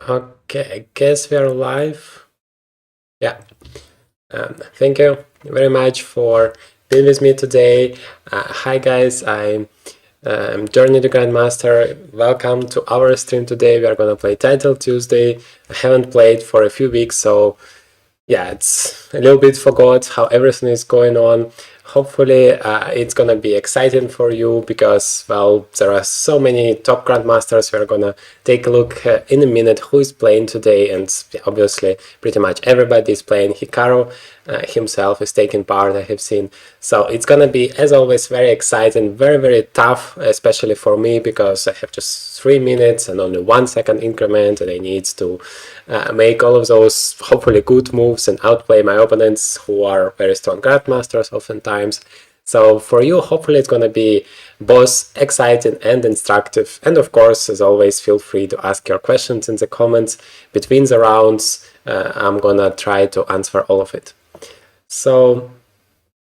Okay, I guess we are live. Yeah. Thank you very much for being with me today. Hi guys, I'm Journey the Grandmaster. Welcome to our stream today. We are gonna play Title Tuesday. I haven't played for a few weeks, so yeah, it's a little bit forgot how everything is going on. Hopefully it's gonna be exciting for you because, well, there are so many top grandmasters. We're gonna take a look in a minute who is playing today, and obviously pretty much everybody is playing. Hikaru himself is taking part, I have seen. So it's gonna be, as always, very exciting, very tough, especially for me because I have just 3 minutes and only 1 second increment, and I need to make all of those hopefully good moves and outplay my opponents who are very strong grandmasters oftentimes. So for you, hopefully it's going to be both exciting and instructive. And of course, as always, feel free to ask your questions in the comments between the rounds. I'm going to try to answer all of it. So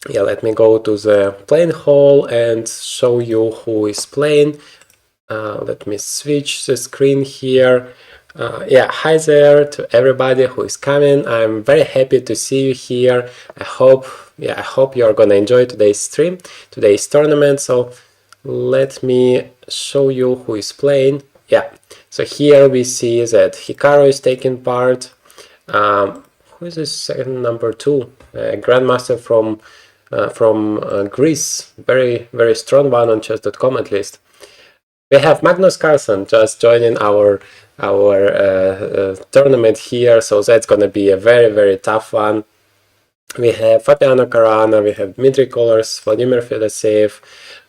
yeah, let me go to the playing hall and show you who is playing. Let me switch the screen here. Yeah, hi there to everybody who is coming. I'm very happy to see you here. I hope you're gonna enjoy today's stream, today's tournament. So let me show you who is playing. Yeah, so here we see that Hikaru is taking part. Who is this second number 2? Grandmaster from Greece. Very strong one on chess.com at least. We have Magnus Carlsen just joining our tournament here, so that's gonna be a very tough one. We have Fabiano Caruana, we have Dmitry Kollars, Vladimir Fedoseev,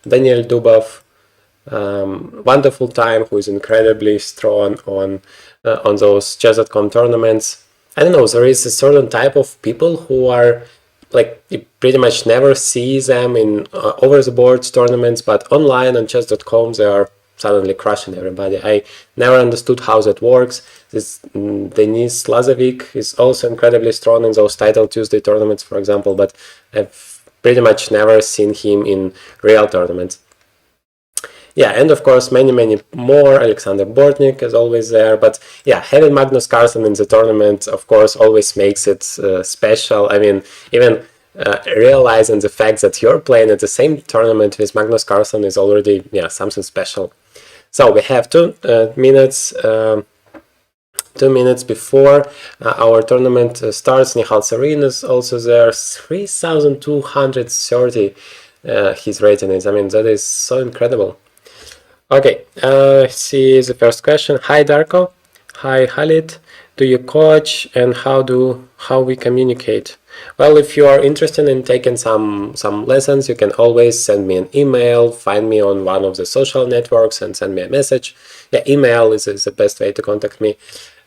Daniel Dubov, wonderful time, who is incredibly strong on those chess.com tournaments. I don't know, there is a certain type of people who are like, you pretty much never see them in over the board tournaments, but online on chess.com they are suddenly crushing everybody. I never understood how that works. This Denis Lazovic is also incredibly strong in those Title Tuesday tournaments, for example, but I've pretty much never seen him in real tournaments. Yeah, and of course many more. Alexander Bortnik is always there, but yeah, having Magnus Carlsen in the tournament of course always makes it special. I mean, even realizing the fact that you're playing at the same tournament with Magnus Carlsen is already, yeah, something special. So we have 2 minutes 2 minutes before our tournament starts. Nihal Sarin is also there. 3,230 his rating is. I mean, that is so incredible. Okay, see the first question. Hi Darko. Hi Khalid. Do you coach, and how we communicate? Well, if you are interested in taking some lessons, you can always send me an email, find me on one of the social networks and send me a message. Yeah, email is the best way to contact me.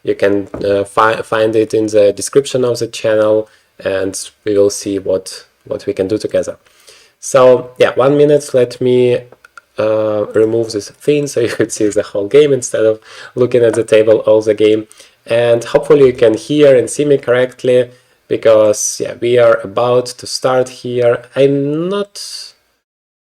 You can find it in the description of the channel, and we will see what we can do together. So yeah, 1 minute. Let me remove this thing so you could see the whole game instead of looking at the table all the game. And hopefully you can hear and see me correctly, because yeah, we are about to start here. I'm not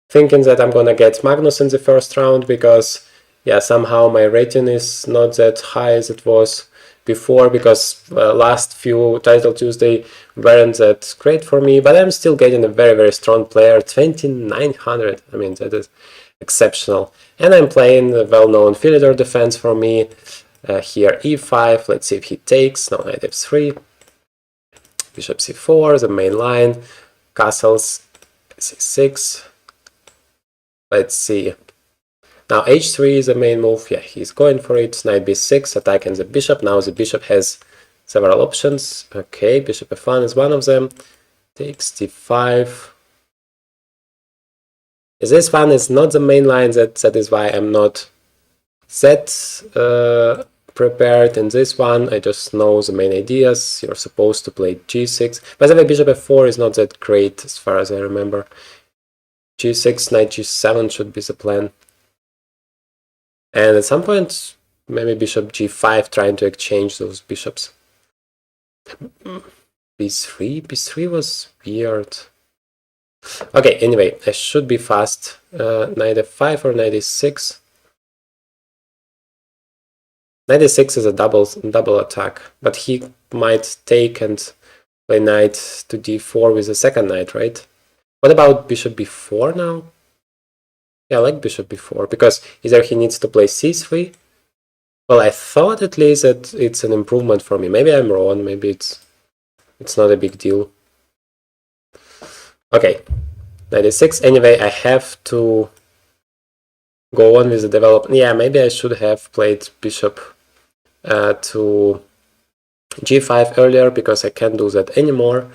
thinking that I'm gonna get Magnus in the first round, because yeah, somehow my rating is not that high as it was before, because last few Title Tuesday weren't that great for me, but I'm still getting a very strong player, 2900. I mean, that is exceptional. And I'm playing the well-known Philidor defense for me. Here e5, let's see if he takes. No, knight f3, bishop c4, the main line, castles c6. Let's see. Now h3 is the main move. Yeah, he's going for it. Knight b6, attacking the bishop. Now the bishop has several options. Okay, bishop f1 is one of them. Takes d5. This one is not the main line. That is why I'm not that prepared in this one. I just know the main ideas. You're supposed to play g6. By the way, bishop f4 is not that great as far as I remember. g6, knight g7 should be the plan. And at some point, maybe bishop g5, trying to exchange those bishops. b3? b3 was weird. Okay, anyway, I should be fast. Knight f5 or knight e6. Knight e6 is a double attack, but he might take and play knight to d4 with a second knight, right? What about bishop b4 now? Yeah, I like bishop b4, because either he needs to play c3. Well, I thought at least that it's an improvement for me. Maybe I'm wrong, maybe it's not a big deal. Okay, knight e6. Anyway, I have to go on with the development. Yeah, maybe I should have played bishop to g5 earlier, because I can't do that anymore.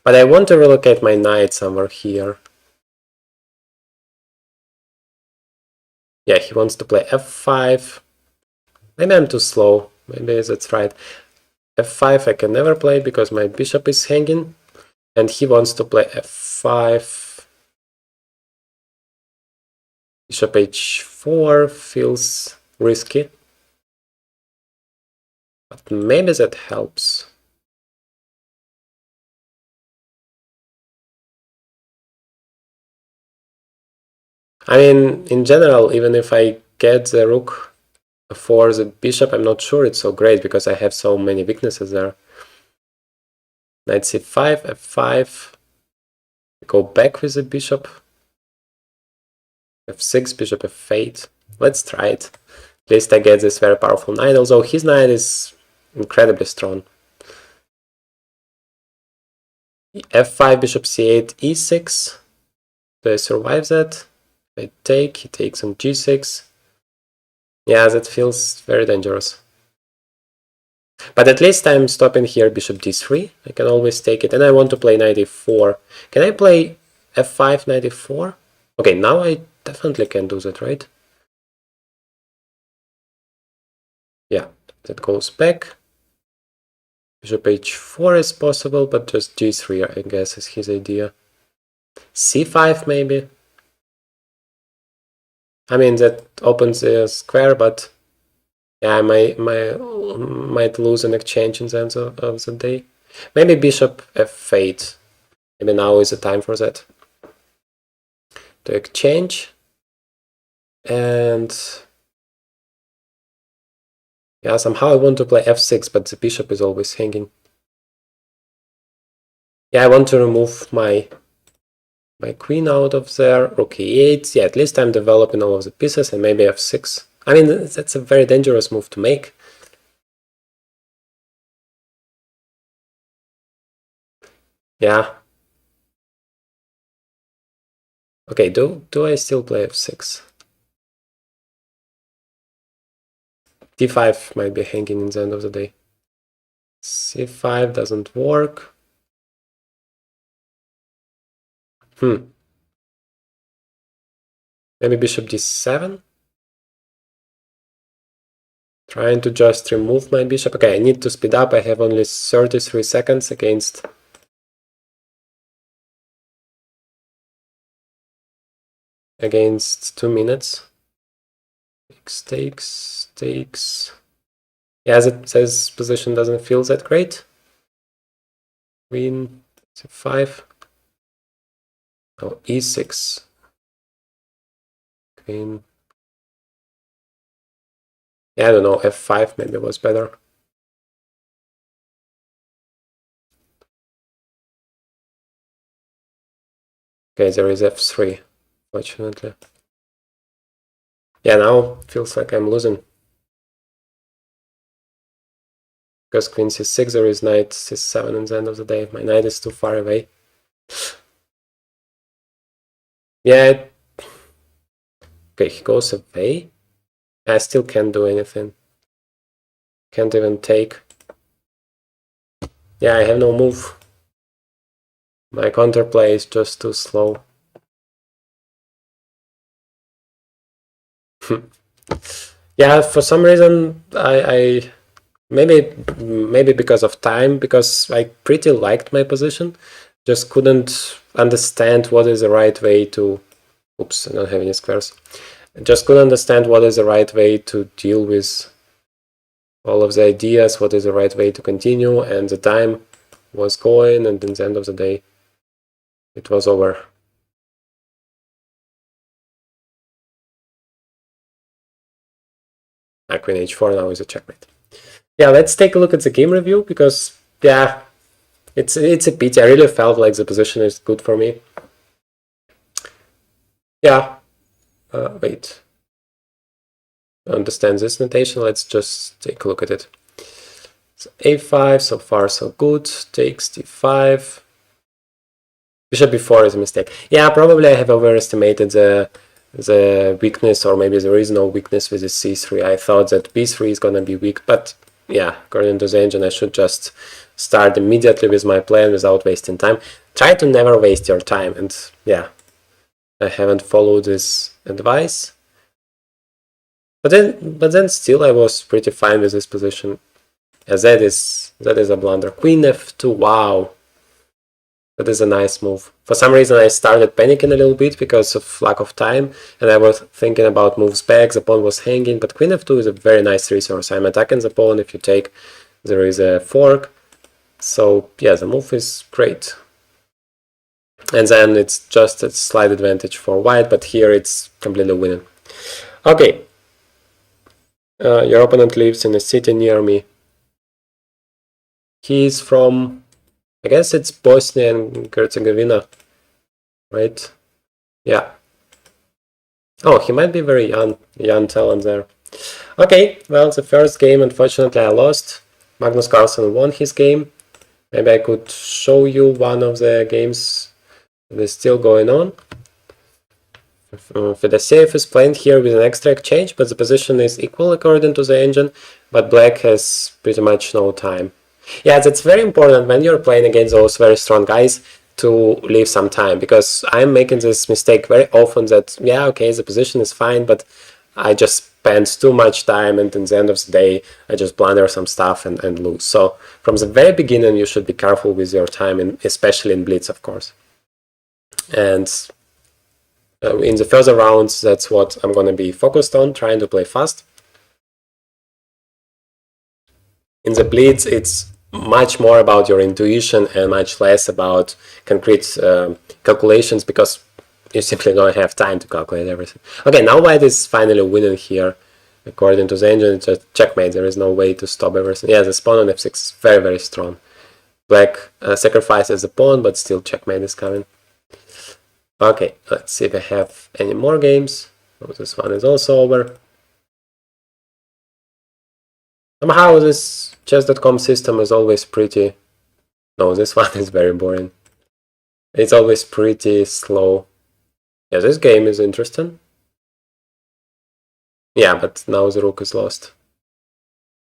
But I want to relocate my knight somewhere here. Yeah, he wants to play f5. Maybe I'm too slow. Maybe that's right. f5 I can never play because my bishop is hanging. And he wants to play f5. Bishop h4 feels risky. But maybe that helps. I mean, in general, even if I get the rook for the bishop, I'm not sure it's so great because I have so many weaknesses there. Knight c5, f5. Go back with the bishop. f6, bishop f8. Let's try it. At least I get this very powerful knight, although his knight is incredibly strong. f5, bishop c8, e6. Do I survive that? I take, he takes on g6. Yeah, that feels very dangerous. But at least I'm stopping here bishop d3. I can always take it. And I want to play knight e4. Can I play f5, knight e4? Okay, now I definitely can do that, right? Yeah, that goes back. Bishop h4 is possible, but just g3, I guess, is his idea. c5 maybe. I mean, that opens a square, but yeah, I might lose an exchange in the end of the day. Maybe bishop f8. Maybe now is the time for that. To exchange. And yeah, somehow I want to play f6, but the bishop is always hanging. Yeah, I want to remove my queen out of there. Rook e8. Yeah, at least I'm developing all of the pieces, and maybe f6. I mean, that's a very dangerous move to make. Yeah. Okay, do I still play f6? d5 might be hanging in the end of the day. c5 doesn't work. Maybe bishop d7? Trying to just remove my bishop. Okay, I need to speed up. I have only 33 seconds against 2 minutes. Takes. Yeah, as it says, position doesn't feel that great. Queen c5. Oh, e6. Queen. Yeah, I don't know, f5 maybe was better. Okay, there is f3, fortunately. Yeah, now feels like I'm losing. Because queen c6, there is knight c7 at the end of the day. My knight is too far away. Yeah. Okay, he goes away. I still can't do anything. Can't even take. Yeah, I have no move. My counterplay is just too slow. Yeah, for some reason I maybe because of time, because I pretty liked my position, just couldn't understand what is the right way to. Oops, I don't have any squares. Just couldn't understand what is the right way to deal with all of the ideas, what is the right way to continue, and the time was going, and in the end of the day, it was over. Queen h4 now is a checkmate. Yeah, let's take a look at the game review, because yeah, it's a pity. I really felt like the position is good for me. Yeah, wait. I understand this notation. Let's just take a look at it. So a5, so far so good. Takes d5. Bishop b4 is a mistake. Yeah, probably I have overestimated the weakness, or maybe there is no weakness with the c3. I thought that b3 is gonna be weak, but yeah, according to the engine, I should just start immediately with my plan without wasting time. Try to never waste your time, and yeah, I haven't followed this advice. But then still I was pretty fine with this position. Yeah, that is a blunder. Queen f2, wow. That is a nice move. For some reason I started panicking a little bit because of lack of time, and I was thinking about moves back, the pawn was hanging, but Queen f2 is a very nice resource. I'm attacking the pawn. If you take, there is a fork. So yeah, the move is great. And then it's just a slight advantage for white, but here it's completely winning. Okay. Your opponent lives in a city near me. He's from, I guess it's Bosnia and Herzegovina, right? Yeah. Oh, he might be very young talent there. Okay, well, the first game, unfortunately, I lost. Magnus Carlsen won his game. Maybe I could show you one of the games that is still going on. Fedoseev is playing here with an extra exchange, but the position is equal according to the engine, but black has pretty much no time. Yeah, that's very important when you're playing against those very strong guys to leave some time, because I'm making this mistake very often that, yeah, okay, the position is fine, but I just spend too much time, and at the end of the day, I just blunder some stuff and lose. So from the very beginning, you should be careful with your time, and especially in blitz, of course. And in the further rounds, that's what I'm going to be focused on, trying to play fast. In the blitz, it's much more about your intuition and much less about concrete calculations, because you simply don't have time to calculate everything. Okay, now white is finally winning here. According to the engine, it's just checkmate. There is no way to stop everything. Yeah, the pawn on f6 is very, very strong. Black sacrifices the pawn, but still checkmate is coming. Okay, let's see if I have any more games. Oh, this one is also over. Somehow this chess.com system is always pretty... No, this one is very boring. It's always pretty slow. Yeah, this game is interesting. Yeah, but now the rook is lost.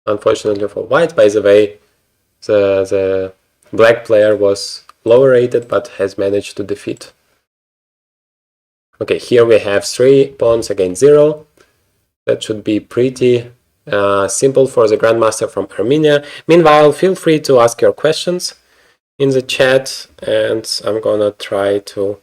Unfortunately for white, by the way, the black player was lower rated but has managed to defeat. Okay, here we have 3 pawns against 0. That should be pretty simple for the Grandmaster from Armenia. Meanwhile, feel free to ask your questions in the chat, and I'm gonna try to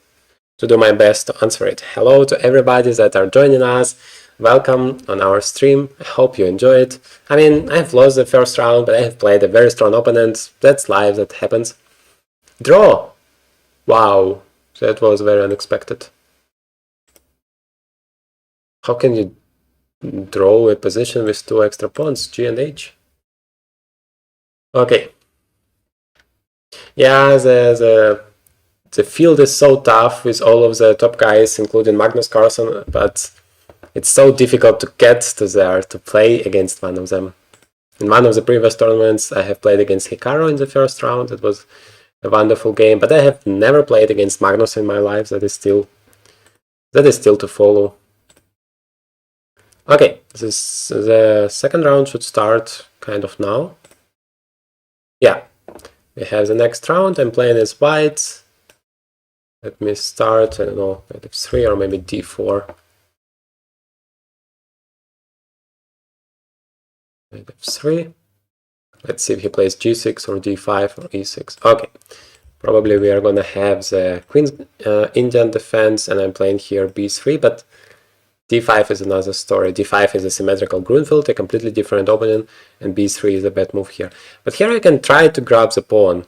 do my best to answer it. Hello to everybody that are joining us. Welcome on our stream. I hope you enjoy it. I mean, I've lost the first round, but I have played a very strong opponent. That's life, that happens. Draw! Wow, that was very unexpected. How can you draw a position with 2 extra pawns, G and H? Okay. Yeah, the field is so tough with all of the top guys, including Magnus Carlsen, but it's so difficult to get to there to play against one of them. In one of the previous tournaments, I have played against Hikaru in the first round. It was a wonderful game, but I have never played against Magnus in my life. That is still to follow. Okay, the second round should start kind of now. Yeah, we have the next round. I'm playing as white. Let me start, I don't know, at f3 or maybe d4. At f3. Let's see if he plays g6 or d5 or e6. Okay, probably we are going to have the Queen's Indian defense, and I'm playing here b3, but d5 is another story. d5 is a symmetrical Grunfeld, a completely different opening, and b3 is a bad move here. But here I can try to grab the pawn.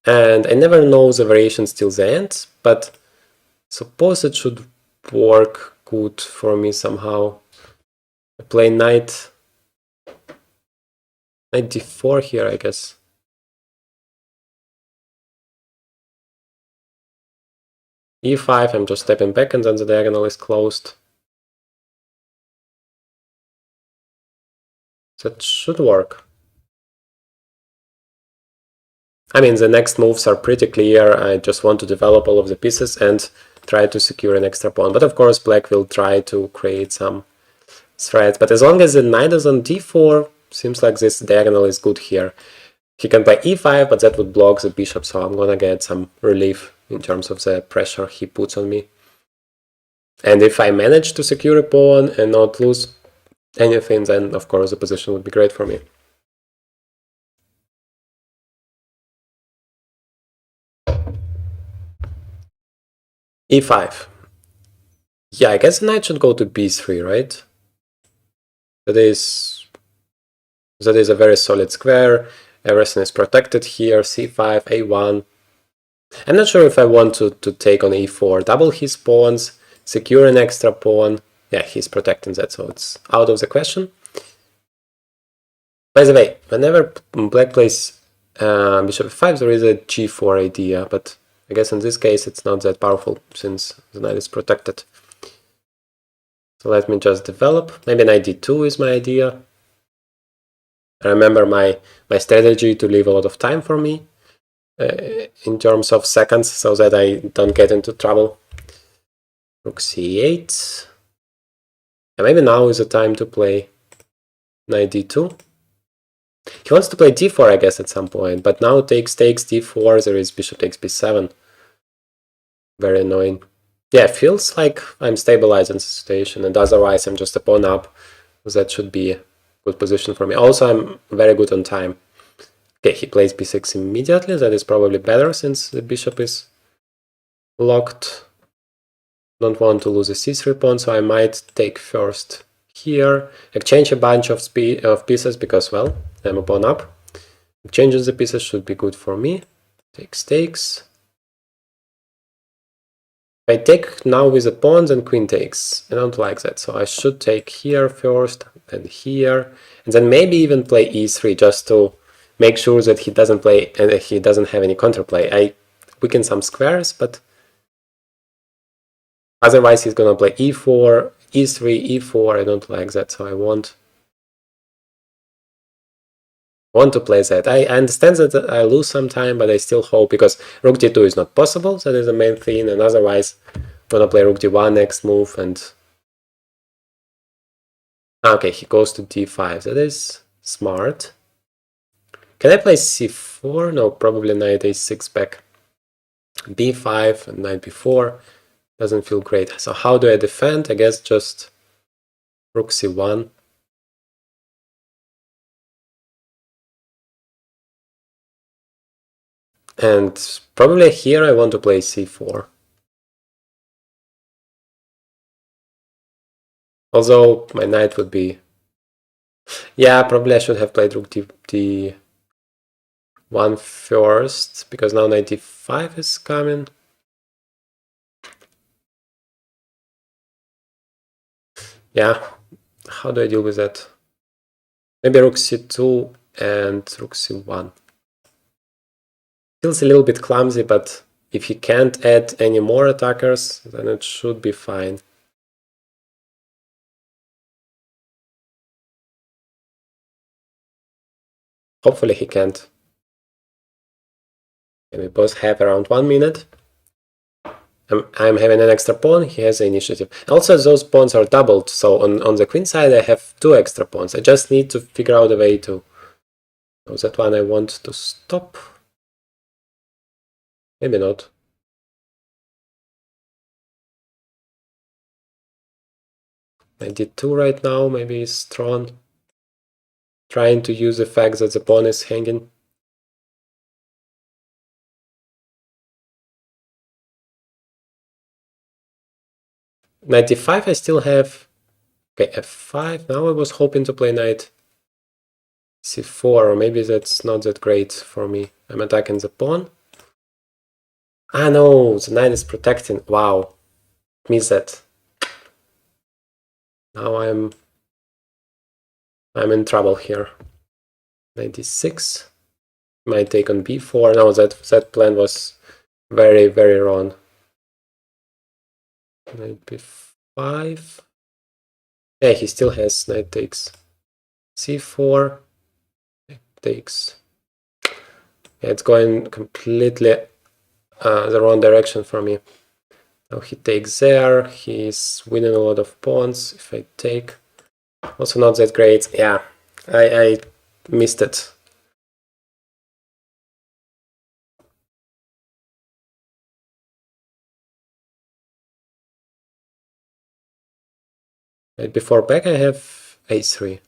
And I never know the variations till the end, but suppose it should work good for me somehow. I play knight d4 here, I guess. e5, I'm just stepping back and then the diagonal is closed. That should work. I mean, the next moves are pretty clear. I just want to develop all of the pieces and try to secure an extra pawn. But of course, black will try to create some threats. But as long as the knight is on d4, seems like this diagonal is good here. He can play e5, but that would block the bishop, so I'm gonna get some relief in terms of the pressure he puts on me. And if I manage to secure a pawn and not lose anything, then of course the position would be great for me. e5. Yeah, I guess the knight should go to b3, right? That is a very solid square. Everything is protected here. c5, a1. I'm not sure if I want to take on e4, double his pawns, secure an extra pawn. Yeah, he's protecting that, so it's out of the question. By the way, whenever black plays bishop f5, there is a g4 idea, but I guess in this case it's not that powerful since the knight is protected. So let me just develop. Maybe knight d2 is my idea. I remember my strategy to leave a lot of time for me in terms of seconds so that I don't get into trouble. Rook c8. And maybe now is the time to play knight d2. He wants to play d4, I guess, at some point, but now takes d4, there is bishop takes b7. Very annoying. Yeah, it feels like I'm stabilizing the situation, and otherwise I'm just a pawn up. That should be a good position for me. Also, I'm very good on time. Okay, he plays b6 immediately. That is probably better since the bishop is locked. Don't want to lose a c3 pawn, so I might take first here. Exchange a bunch of pieces because, well, I'm a pawn up. Exchanges the pieces should be good for me. Takes. I take now with the pawns and queen takes. I don't like that, so I should take here first, and here, and then maybe even play e3 just to make sure that he doesn't play and he doesn't have any counterplay. I weaken some squares, but otherwise he's gonna play e4, e3, e4. I don't like that, so I want to play that. I understand that I lose some time, but I still hope, because rook d2 is not possible. That is the main thing, and otherwise I'm gonna play rook d1 next move. And okay, he goes to d5. That is smart. Can I play c4? No, probably knight a6 back. b5 and knight b4 doesn't feel great. So how do I defend? I guess just rook c1. And probably here I want to play c4. Although my knight would be... Yeah, probably I should have played rook d1 first, because now knight d5 is coming. Yeah, how do I deal with that? Maybe rook c2 and rook c1. Feels a little bit clumsy, but if he can't add any more attackers, then it should be fine. Hopefully he can't. And we both have around 1 minute. I'm having an extra pawn, he has the initiative. Also, those pawns are doubled, so on the queen side I have 2 extra pawns. I just need to figure out a way to... Oh, that one I want to stop. Maybe not. I did 2 right now, maybe he's strong. Trying to use the fact that the pawn is hanging. Knight d5 I still have. Okay, f5. Now I was hoping to play knight c4, or maybe that's not that great for me. I'm attacking the pawn. Ah no, the knight is protecting. Wow, missed that. Now I'm I'm in trouble here. 96. Might take on b4. No, that plan was very, very wrong. Knight b5. Yeah, he still has knight takes c4. Knight takes. Yeah, it's going completely the wrong direction for me. Now he takes there. He's winning a lot of pawns. If I take, also not that great. Yeah, I missed it. Right before back, I have a3.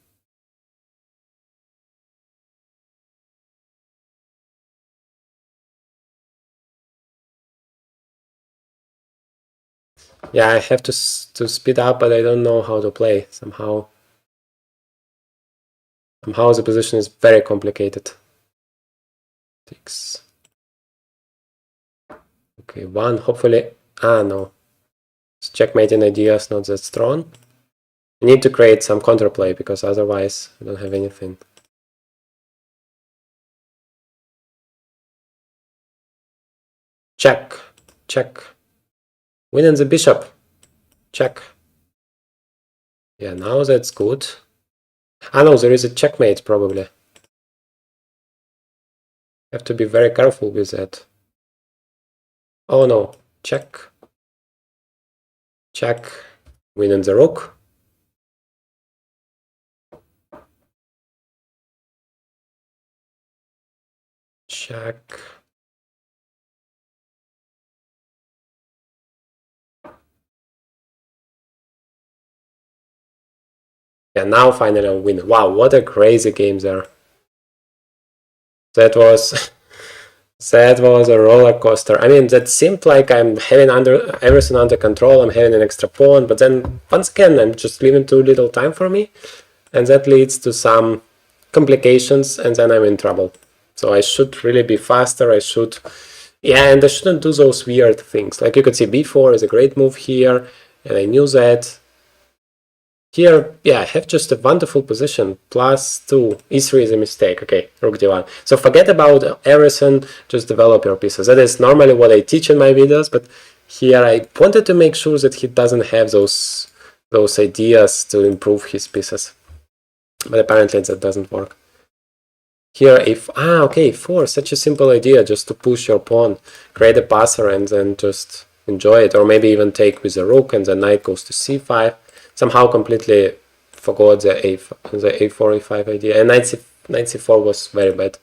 Yeah, I have to speed up, but I don't know how to play. Somehow the position is very complicated. Takes. Okay, one. Hopefully. No. This checkmating idea is not that strong. I need to create some counterplay because otherwise I don't have anything. Check. Check. Winning the bishop. Check. Yeah, now that's good. No, there is a checkmate probably. Have to be very careful with that. Oh no. Check. Check. Winning the rook. Check. Yeah, now finally I win. Wow, what a crazy game there. That was a roller coaster. I mean, that seemed like I'm having everything under control. I'm having an extra pawn, but then once again, I'm just leaving too little time for me, and that leads to some complications, and then I'm in trouble. So I should really be faster. I shouldn't do those weird things. Like you could see, b4 is a great move here, and I knew that. Here, yeah, I have just a wonderful position, +2. e3 is a mistake. Okay, rook d1. So forget about everything, just develop your pieces. That is normally what I teach in my videos, but here I wanted to make sure that he doesn't have those ideas to improve his pieces. But apparently that doesn't work. Here, okay, 4, such a simple idea, just to push your pawn, create a passer and then just enjoy it. Or maybe even take with the rook and the knight goes to c5. Somehow completely forgot the a4, e5 idea. And knight c4 was very bad.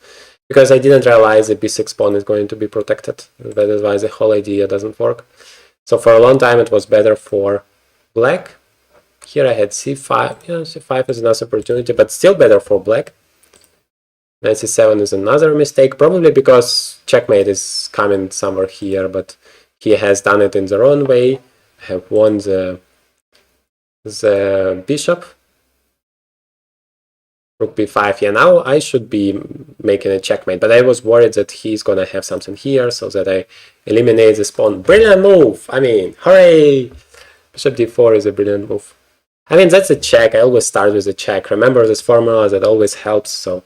Because I didn't realize the b6 pawn is going to be protected. That is why the whole idea doesn't work. So for a long time it was better for black. Here I had c5. Yeah, c5 is another opportunity, but still better for black. Knight c7 is another mistake, probably because checkmate is coming somewhere here, but he has done it in the wrong way. I have won the bishop. Rook b5. Yeah, now I should be making a checkmate, but I was worried that he's gonna have something here, so that I eliminate this pawn. Brilliant move! I mean, hooray! Bishop d4 is a brilliant move. I mean, that's a check. I always start with a check. Remember this formula, that always helps, so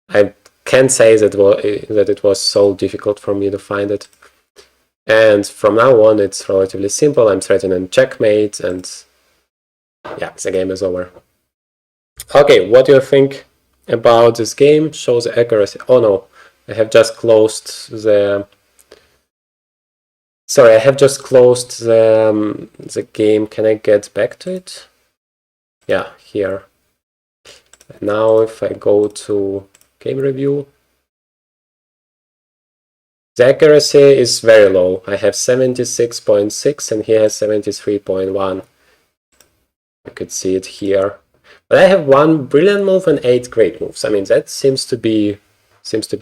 I can't say that it was so difficult for me to find it. And from now on, it's relatively simple. I'm threatening checkmate, and yeah, the game is over. Okay, what do you think about this game? Show the accuracy. Oh no, I have just closed the... Sorry, I have just closed the game. Can I get back to it? Yeah, here. Now if I go to game review, the accuracy is very low. I have 76.6 and he has 73.1. You could see it here. But I have 1 brilliant move and 8 great moves. I mean, that seems to be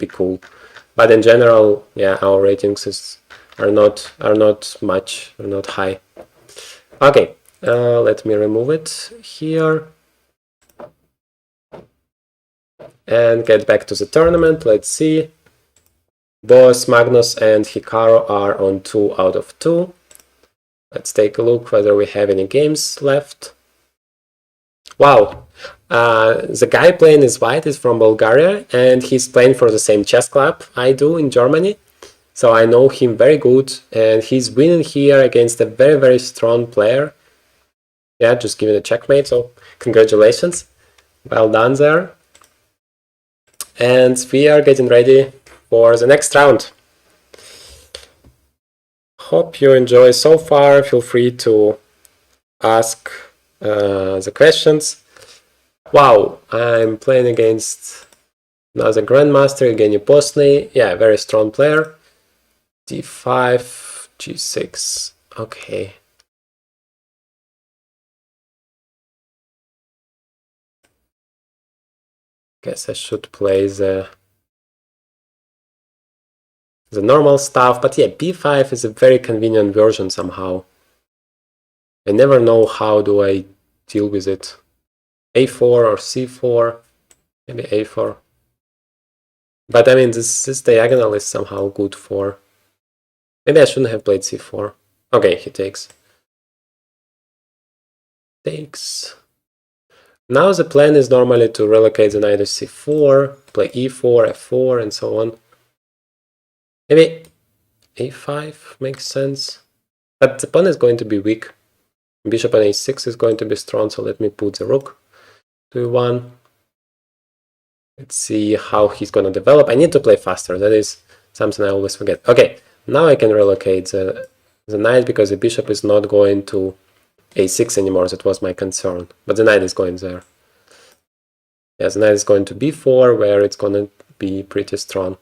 cool. But in general, yeah, our ratings are not high. Okay, let me remove it here. And get back to the tournament. Let's see. Both Magnus and Hikaru are on 2 out of 2. Let's take a look whether we have any games left. Wow. The guy playing is white is from Bulgaria, and he's playing for the same chess club I do in Germany. So I know him very good, and he's winning here against a very, very strong player. Yeah, just giving a checkmate, so congratulations. Well done there. And we are getting ready for the next round. Hope you enjoy so far. Feel free to ask the questions. Wow, I'm playing against another Grandmaster, Evgeny Postny. Yeah, very strong player. d5, g6. Okay. Guess I should play the normal stuff, but yeah, b5 is a very convenient version somehow. I never know how do I deal with it. a4 or c4, maybe a4. But I mean, this diagonal is somehow good for... Maybe I shouldn't have played c4. Okay, he takes. Takes. Now the plan is normally to relocate the knight to c4, play e4, f4, and so on. Maybe a5 makes sense. But the pawn is going to be weak. Bishop on a6 is going to be strong, so let me put the rook to e1. Let's see how he's going to develop. I need to play faster. That is something I always forget. Okay, now I can relocate the knight because the bishop is not going to a6 anymore. That was my concern. But the knight is going there. Yes, the knight is going to b4, where it's going to be pretty strong.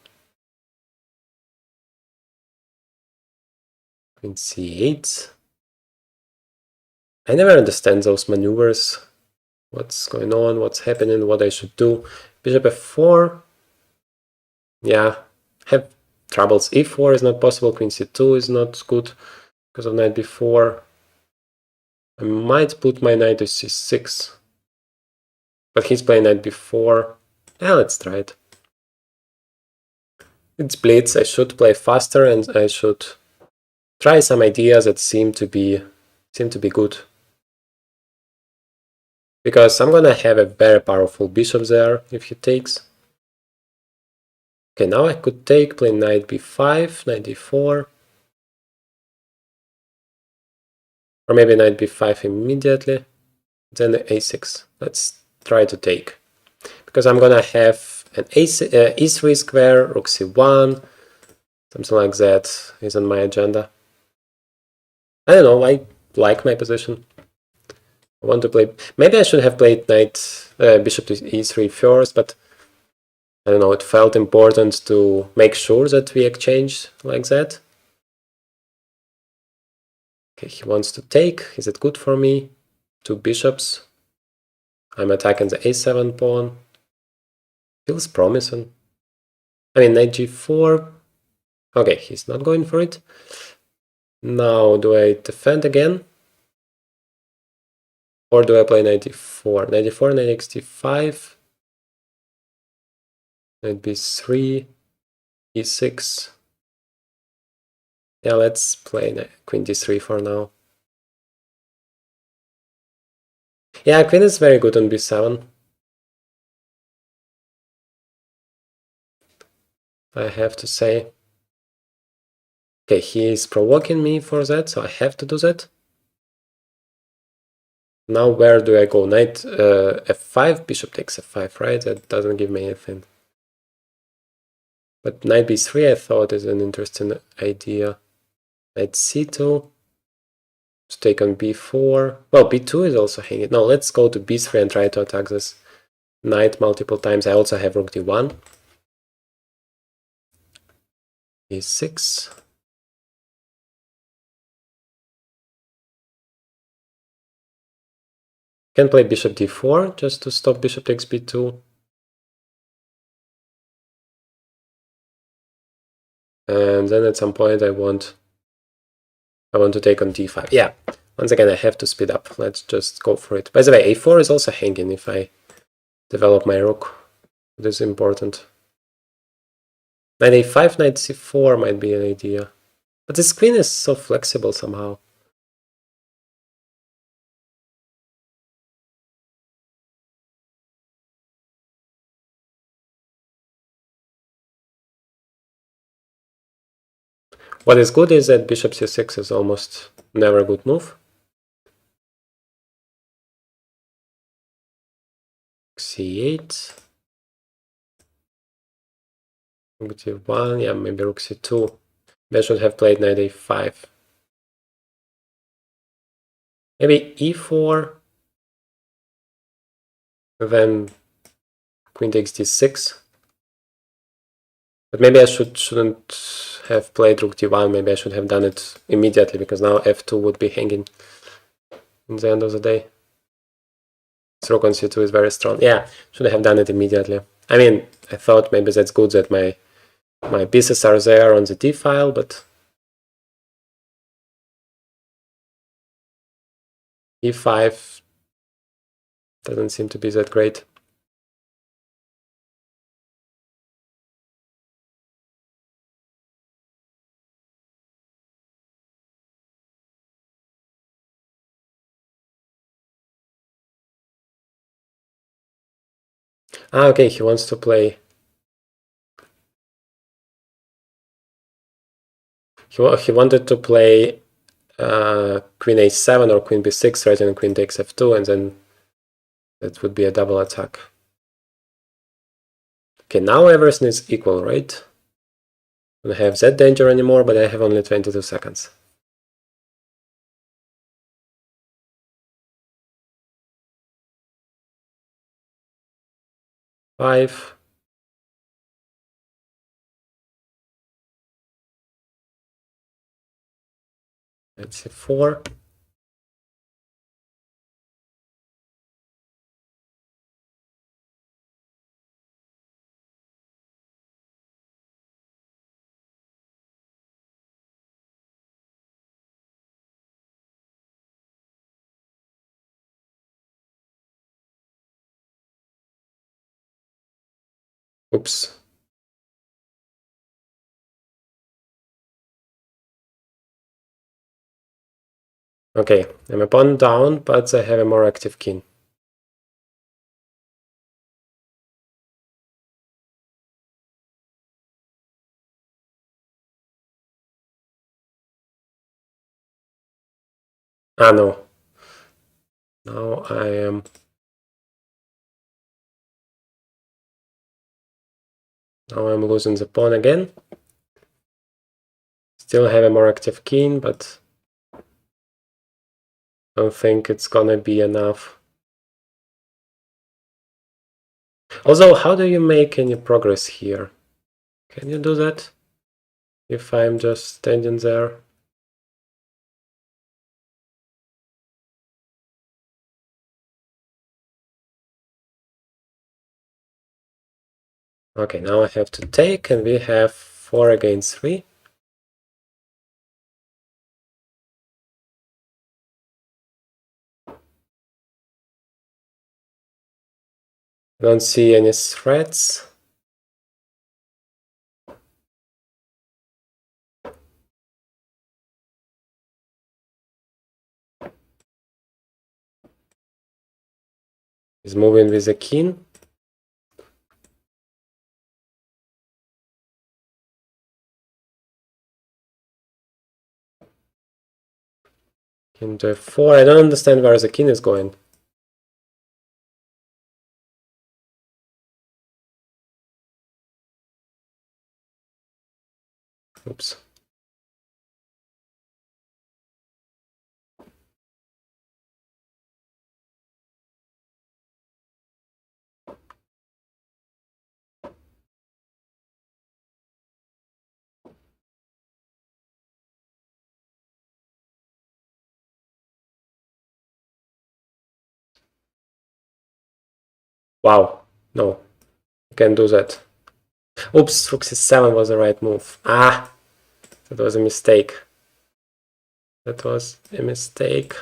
Queen c8. I never understand those maneuvers. What's going on, what's happening, what I should do. Bishop f4. Yeah, have troubles. e4 is not possible. Queen c2 is not good because of knight b4. I might put my knight to c6. But he's playing knight b4. Yeah, let's try it. It's blitz. I should play faster and I should try some ideas that seem to be good. Because I'm gonna have a very powerful bishop there if he takes. Okay, now I could take, play knight b5, knight d4. Or maybe knight b5 immediately. Then a6. Let's try to take. Because I'm gonna have an e3 square, rook c1, something like that is on my agenda. I don't know, I like my position. I want to play... Maybe I should have played bishop to e3 first, but I don't know, it felt important to make sure that we exchange like that. Okay, he wants to take. Is it good for me? Two bishops. I'm attacking the a7 pawn. Feels promising. I mean, knight g4. Okay, he's not going for it. Now, do I defend again? Or do I play knight d4? Knight d4, knight d5. Knight b3. e6. Yeah, let's play queen d3 for now. Yeah, queen is very good on b7. I have to say. Okay, he is provoking me for that, so I have to do that. Now where do I go? Knight f5, bishop takes f5, right? That doesn't give me anything. But knight b3 I thought is an interesting idea. Knight c2 to take on b4. Well, b2 is also hanging. No, let's go to b3 and try to attack this knight multiple times. I also have rook d1. e6. Can play bishop d4 just to stop bishop takes b2. And then at some point I want to take on d5. Yeah, once again I have to speed up. Let's just go for it. By the way, a4 is also hanging if I develop my rook. This is important. Knight a5, knight c4 might be an idea. But this queen is so flexible somehow. What is good is that bishop c6 is almost never a good move. c8. Rook d1, yeah, maybe rook c2. They should have played knight a5. Maybe e4. Then queen takes d6. But maybe I shouldn't have played rook d1. Maybe I should have done it immediately, because now f2 would be hanging in the end of the day. So rook on c2 is very strong. Yeah, should have done it immediately. I mean, I thought maybe that's good that my pieces are there on the d file, but e5 doesn't seem to be that great. Ah, okay, he wants to play. He wanted to play queen a7 or queen b6, right, and queen takes f2, and then that would be a double attack. Okay, now everything is equal, right? I don't have that danger anymore, but I have only 22 seconds. Five. Let's see, 4. Oops. Okay, I'm a pawn down, but I have a more active king. Ah, no. Now I am... Now I'm losing the pawn again. Still have a more active king, but I don't think it's gonna be enough. Also, how do you make any progress here? Can you do that? If I'm just standing there? Okay, now I have to take, and we have 4 against 3. Don't see any threats. He's moving with the king. King to f4. I don't understand where the king is going. Oops. Wow. No. You can't do that. Oops, rook c7 was the right move. Ah! That was a mistake. That was a mistake.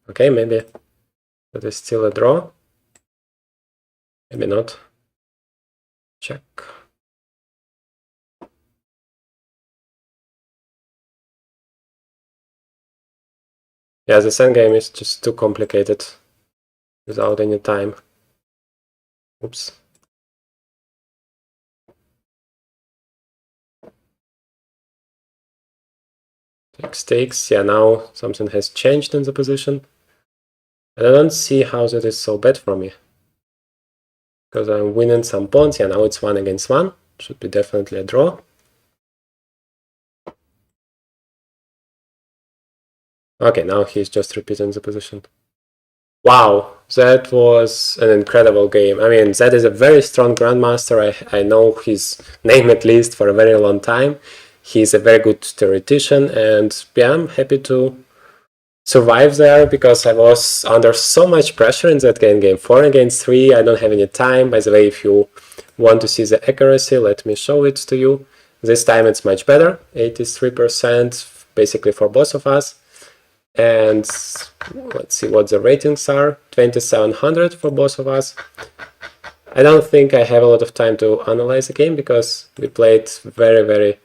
Okay, maybe that is still a draw. Maybe not. Check. Yeah, the sand game is just too complicated without any time. Oops. Takes. Yeah, now something has changed in the position. And I don't see how that is so bad for me. Because I'm winning some pawns. Yeah, now it's 1 against 1. Should be definitely a draw. Okay, now he's just repeating the position. Wow, that was an incredible game. I mean, that is a very strong grandmaster. I know his name at least for a very long time. He's a very good theoretician, and yeah, I'm happy to survive there because I was under so much pressure in that game. 4 against 3, I don't have any time. By the way, if you want to see the accuracy, let me show it to you. This time it's much better, 83% basically for both of us. And let's see what the ratings are, 2700 for both of us. I don't think I have a lot of time to analyze the game because we played very,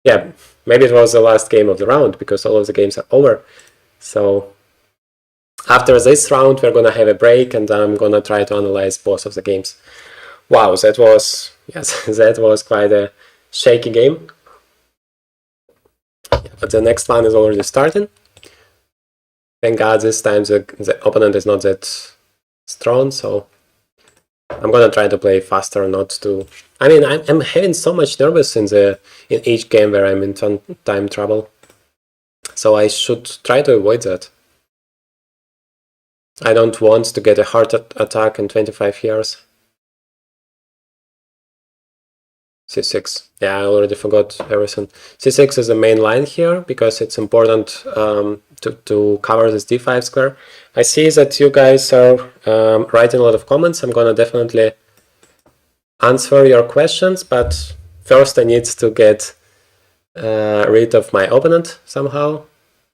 yeah, maybe it was the last game of the round because all of the games are over. So after this round, we're gonna have a break and I'm gonna try to analyze both of the games. Wow, that was, yes, that was quite a shaky game. But the next one is already starting. Thank God this time the opponent is not that strong, so I'm gonna try to play faster, not to... I mean, I'm having so much nervous in each game where I'm in time trouble, so I should try to avoid that. I don't want to get a heart attack in 25 years. C6. Yeah, I already forgot everything. C6 is the main line here because it's important to cover this d5 square. I see that you guys are writing a lot of comments. I'm gonna definitely answer your questions, but first I need to get rid of my opponent somehow,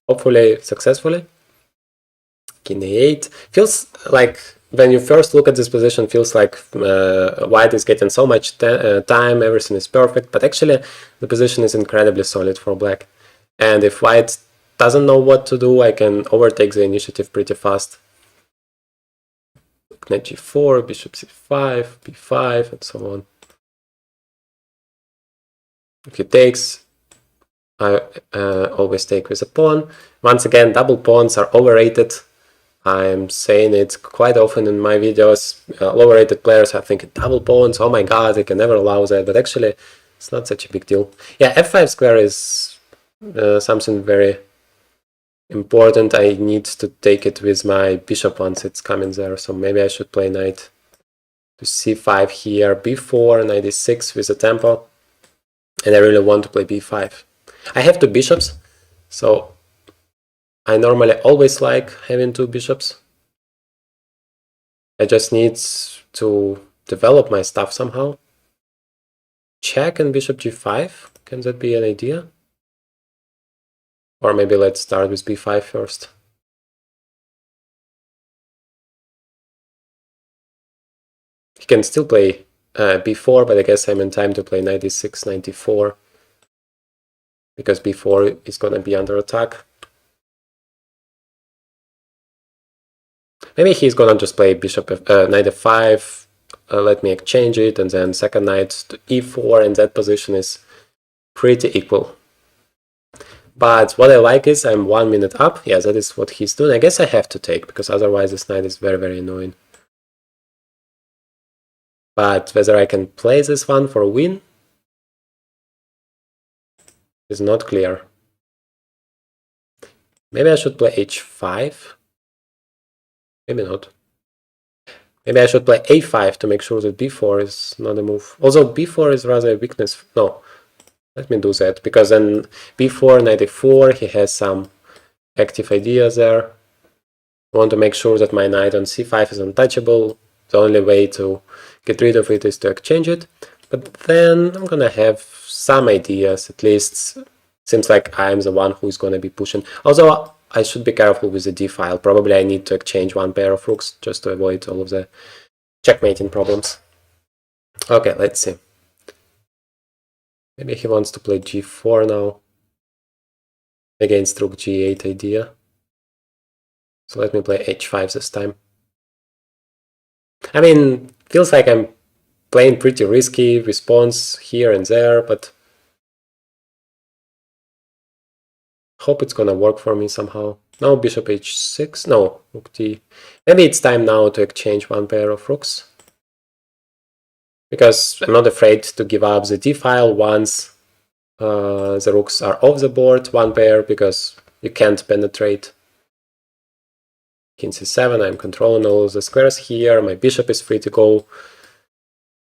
hopefully successfully. King a8 feels like when you first look at this position, feels like white is getting so much time, everything is perfect, but actually the position is incredibly solid for black. And if white doesn't know what to do, I can overtake the initiative pretty fast. Knight g4, bishop c5, b5, and so on. If he takes, I always take with a pawn. Once again, double pawns are overrated. I'm saying it quite often in my videos. Lower-rated players are thinking double pawns, oh my god, they can never allow that, but actually it's not such a big deal. Yeah, f5 square is something very important. I need to take it with my bishop once it's coming there, so maybe I should play knight to c5 here, b4, knight e6 with a tempo, and I really want to play b5. I have two bishops, so I normally always like having two bishops. I just need to develop my stuff somehow. Check and bishop g5, can that be an idea? Or maybe let's start with b5 first. He can still play b4, but I guess I'm in time to play knight e6, knight e4, because b4 is gonna be under attack. Maybe he's gonna just play bishop knight f5, let me exchange it, and then second knight to e4, and that position is pretty equal. But what I like is I'm 1 minute up. Yeah, that is what he's doing. I guess I have to take, because otherwise this knight is very annoying. But whether I can play this one for a win is not clear. Maybe I should play h5. Maybe not. Maybe I should play a5 to make sure that b4 is not a move. Although b4 is rather a weakness. No, let me do that, because then b4, knight a4, he has some active ideas there. I want to make sure that my knight on c5 is untouchable. The only way to get rid of it is to exchange it. But then I'm gonna have some ideas, at least. Seems like I'm the one who is gonna be pushing. Although I should be careful with the d-file. Probably I need to exchange one pair of rooks just to avoid all of the checkmating problems. Okay, let's see. Maybe he wants to play g4 now against rook g8 idea. So let me play h5 this time. I mean, feels like I'm playing pretty risky response here and there, but Hope it's gonna work for me somehow. Now bishop h6, no, rook d. Maybe it's time now to exchange one pair of rooks. Because I'm not afraid to give up the d-file once the rooks are off the board, one pair, because you can't penetrate. King c7, I'm controlling all the squares here, my bishop is free to go.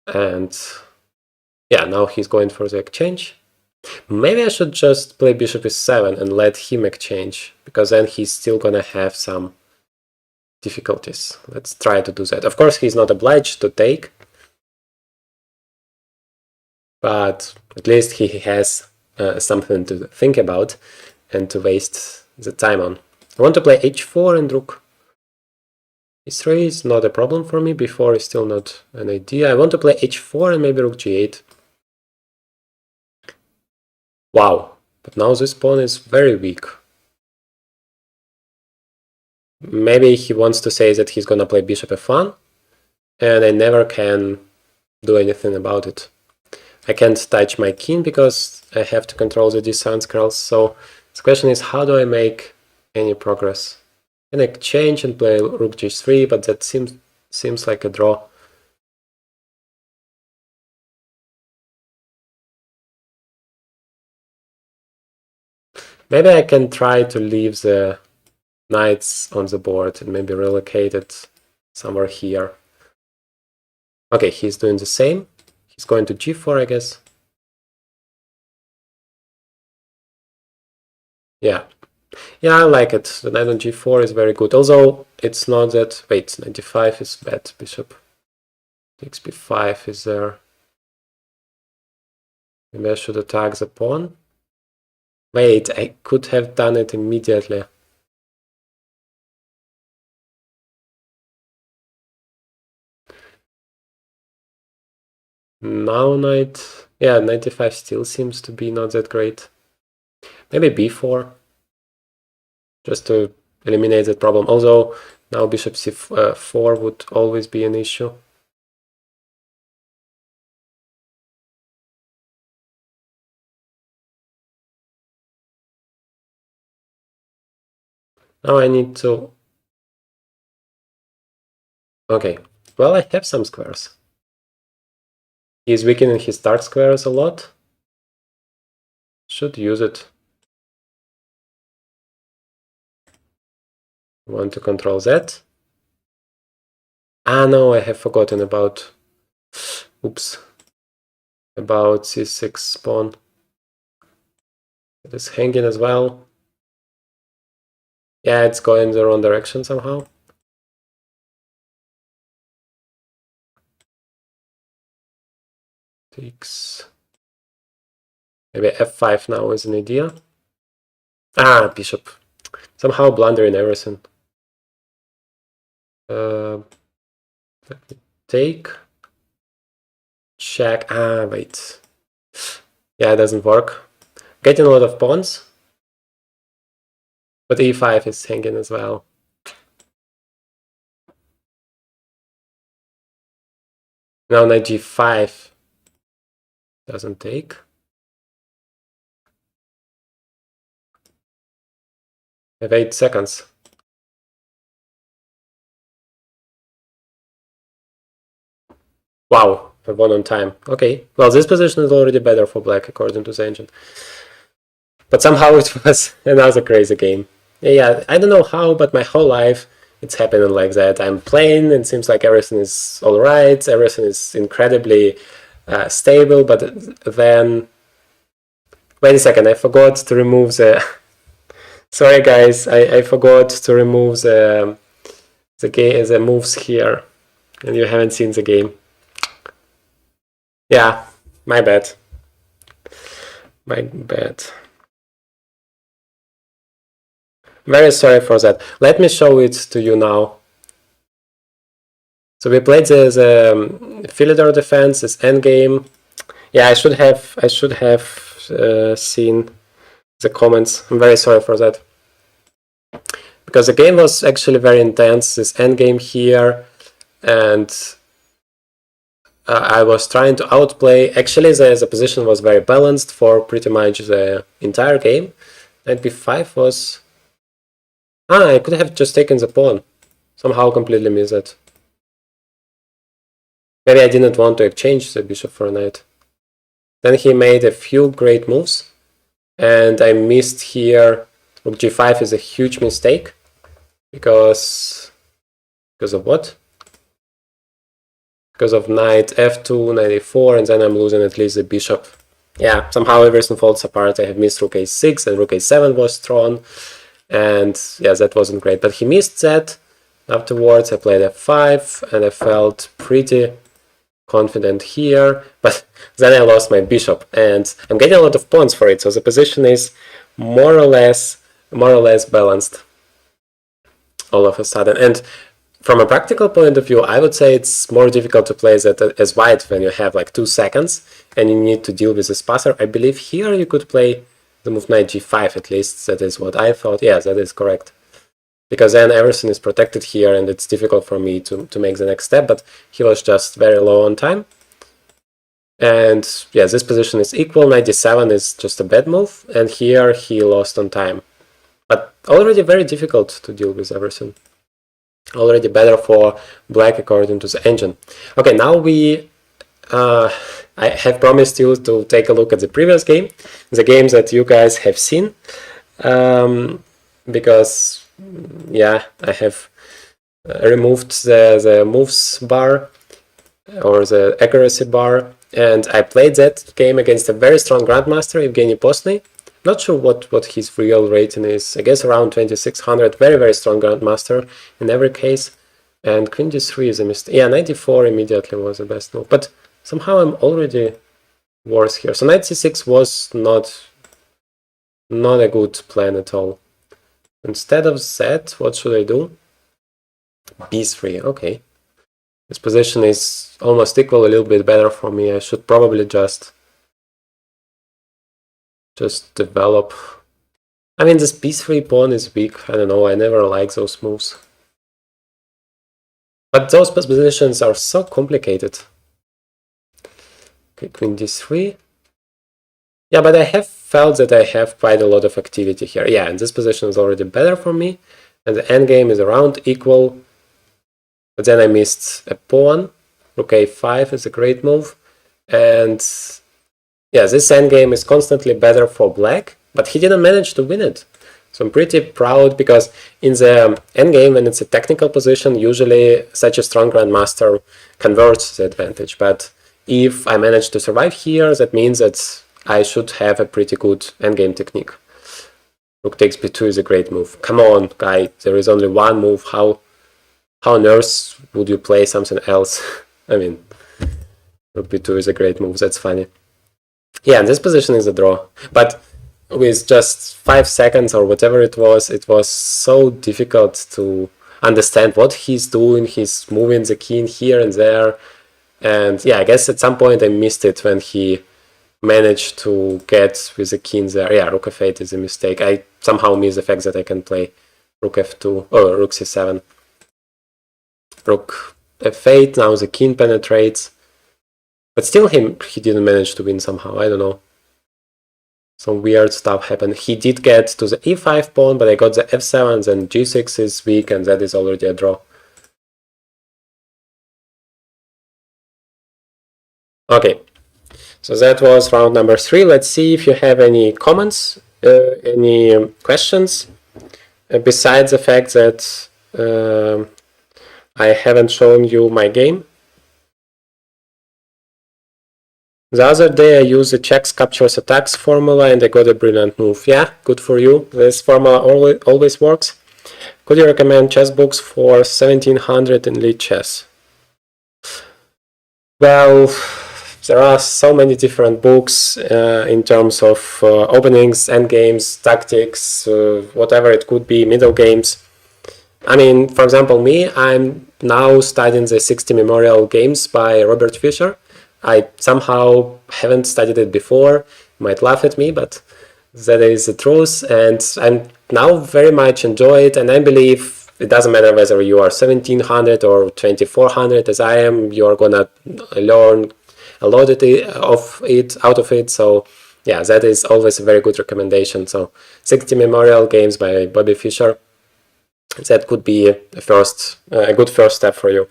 And yeah, now he's going for the exchange. Maybe I should just play bishop e7 and let him exchange, because then he's still gonna have some difficulties. Let's try to do that. Of course, he's not obliged to take, but at least he has something to think about and to waste the time on. I want to play h4 and rook e3 is not a problem for me. Before is still not an idea. I want to play h4 and maybe rook g8. Wow, but now this pawn is very weak. Maybe he wants to say that he's gonna play bishop f1, and I never can do anything about it. I can't touch my king because I have to control the d7 curls. So the question is, how do I make any progress? Can I exchange and play rook g3, but that seems like a draw. Maybe I can try to leave the knights on the board and maybe relocate it somewhere here. Okay, he's doing the same. He's going to g4, I guess. Yeah, I like it. The knight on g4 is very good. Although it's not that. Wait, 95 is bad. Bishop takes b5 is there. Maybe I should attack the pawn. Wait, I could have done it immediately. Now knight. Yeah, 95 still seems to be not that great. Maybe b4. Just to eliminate that problem. Although now bishop c4 would always be an issue. Now I need to... Okay, well, I have some squares. He's weakening his dark squares a lot. Should use it. Want to control that. Ah, no, I have forgotten about... Oops. About c6 pawn. It is hanging as well. Yeah, it's going the wrong direction somehow. Takes... Maybe f5 now is an idea. Ah, bishop. Somehow blundering everything. Let me take. Check. Ah, wait. Yeah, it doesn't work. Getting a lot of pawns. But e5 is hanging as well. Now knight g5 doesn't take. I have 8 seconds. Wow, I won on time. Okay, well, this position is already better for black according to the engine. But somehow it was another crazy game. Yeah, I don't know how, but my whole life it's happening like that. I'm playing, and it seems like everything is all right, everything is incredibly stable, but then... Wait a second, I forgot to remove the... Sorry guys, I forgot to remove the moves here, and you haven't seen the game. Yeah, my bad. My bad. Very sorry for that. Let me show it to you now. So we played the Philidor defense, this endgame. Yeah, I should have seen the comments. I'm very sorry for that. Because the game was actually very intense, this endgame here, and I was trying to outplay. Actually, the position was very balanced for pretty much the entire game. Knight b5 was... I could have just taken the pawn. Somehow completely missed it. Maybe I didn't want to exchange the bishop for a knight. Then he made a few great moves. And I missed here. Rook g5 is a huge mistake. Because of what? Because of knight f2, knight a4, and then I'm losing at least the bishop. Yeah, somehow everything falls apart. I have missed rook a6 and rook a7 was thrown. And yeah, that wasn't great. But he missed that. Afterwards, I played f5 and I felt pretty confident here. But then I lost my bishop and I'm getting a lot of pawns for it. So the position is more or less balanced all of a sudden. And from a practical point of view, I would say it's more difficult to play that as white when you have like 2 seconds and you need to deal with this passer. I believe here you could play the move knight g5 at least. That is what I thought. Yeah, that is correct. Because then everything is protected here and it's difficult for me to make the next step. But he was just very low on time. And yeah, this position is equal. Knight d7 is just a bad move. And here he lost on time. But already very difficult to deal with everything. Already better for black according to the engine. Okay, now we... I have promised you to take a look at the previous game. The games that you guys have seen. Because, yeah, I have removed the moves bar or the accuracy bar. And I played that game against a very strong grandmaster, Evgeny Postny. Not sure what his real rating is. I guess around 2600. Very, very strong grandmaster in every case. And queen d3 is a mistake. Yeah, knight d4 immediately was the best move. But somehow I'm already worse here. So knight c6 was not a good plan at all. Instead of that, what should I do? b3. Okay. This position is almost equal, a little bit better for me. I should probably just develop. I mean, this b3 pawn is weak. I don't know, I never like those moves. But those positions are so complicated. Okay, queen d3. Yeah, but I have felt that I have quite a lot of activity here. Yeah, and this position is already better for me. And the endgame is around equal. But then I missed a pawn. Rook a5 is a great move. And yeah, this endgame is constantly better for black, but he didn't manage to win it. So I'm pretty proud because in the endgame, when it's a technical position, usually such a strong grandmaster converts the advantage. But if I manage to survive here, that means that I should have a pretty good endgame technique. Rook takes b2 is a great move. Come on, guy, there is only one move. How on earth would you play something else? I mean, rook b2 is a great move. That's funny. Yeah, this position is a draw. But with just 5 seconds or whatever it was so difficult to understand what he's doing. He's moving the king here and there. And yeah, I guess at some point I missed it when he managed to get with the king there. Yeah, rook f8 is a mistake. I somehow missed the fact that I can play rook f2 or rook c7. Rook f8, now the king penetrates. But still he didn't manage to win somehow, I don't know. Some weird stuff happened. He did get to the e5 pawn, but I got the f7, then g6 is weak, and that is already a draw. Okay, so that was round number 3. Let's see if you have any comments, any questions, besides the fact that I haven't shown you my game. The other day I used the checks, captures, attacks formula and I got a brilliant move. Yeah, good for you. This formula always works. Could you recommend chess books for 1700 in lead chess? Well, there are so many different books in terms of openings, endgames, tactics, whatever it could be, middle games. I mean, for example, me, I'm now studying the 60 Memorial Games by Robert Fisher. I somehow haven't studied it before. You might laugh at me, but that is the truth. And I'm now very much enjoy it. And I believe it doesn't matter whether you are 1700 or 2400 as I am, you're gonna learn a lot out of it. So yeah, that is always a very good recommendation. So 60 Memorial Games by Bobby Fischer, that could be a good first step for you.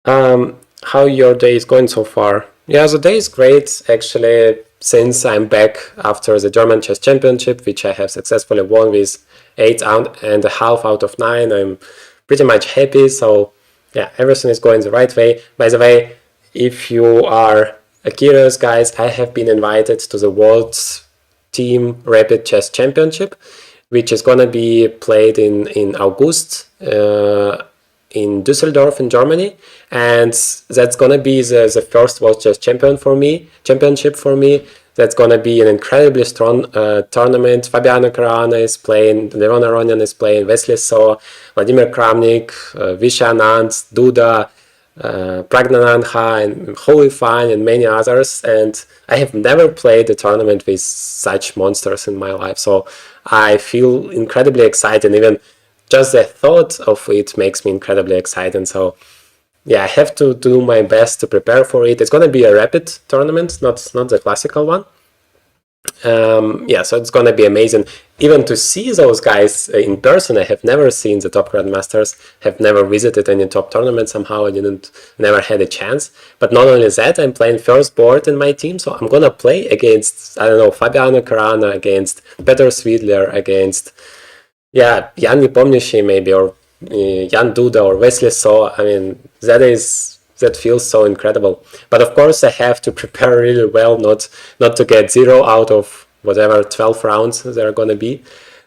How your day is going so far? Yeah, the day is great, actually, since I'm back after the German Chess Championship, which I have successfully won with 8.5 out of 9. I'm pretty much happy, so yeah, everything is going the right way. By the way, if you are curious, guys, I have been invited to the World Team Rapid Chess Championship, which is gonna be played in August in Düsseldorf in Germany, and that's gonna be the first World Chess Championship for me. That's gonna be an incredibly strong tournament. Fabiano Caruana is playing, Leon Aronian is playing, Wesley So, Vladimir Kramnik, Visha Anand, Duda, Pragnanandha, and Holy Fine, and many others. And I have never played a tournament with such monsters in my life, so I feel incredibly excited. Even just the thought of it makes me incredibly excited. So yeah, I have to do my best to prepare for it. It's going to be a rapid tournament, not the classical one. Yeah, so it's going to be amazing. Even to see those guys in person, I have never seen the top grandmasters, have never visited any top tournament somehow. I never had a chance. But not only that, I'm playing first board in my team, so I'm going to play against, I don't know, Fabiano Caruana, against Peter Svidler, against, yeah, Jan Nepomniachtchi maybe, or Jan Duda, or Wesley So. I mean, that feels so incredible. But of course, I have to prepare really well, not to get 0 out of whatever 12 rounds there are gonna be.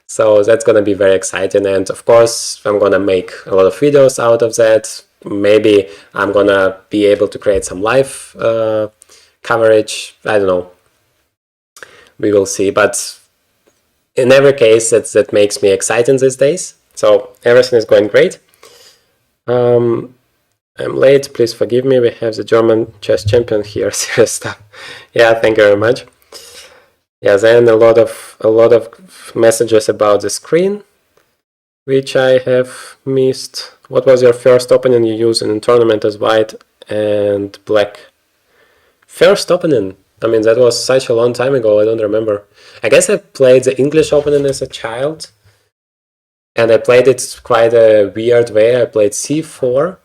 So that's gonna be very exciting. And of course, I'm gonna make a lot of videos out of that. Maybe I'm gonna be able to create some live coverage. I don't know. We will see. But in every case, that makes me excited these days. So everything is going great. I'm late, please forgive me. We have the German chess champion here. Serious stuff. Yeah, thank you very much. Yeah, then a lot of messages about the screen, which I have missed. What was your first opening you used in a tournament as white and black? First opening? I mean, that was such a long time ago, I don't remember. I guess I played the English opening as a child, and I played it quite a weird way. I played c4.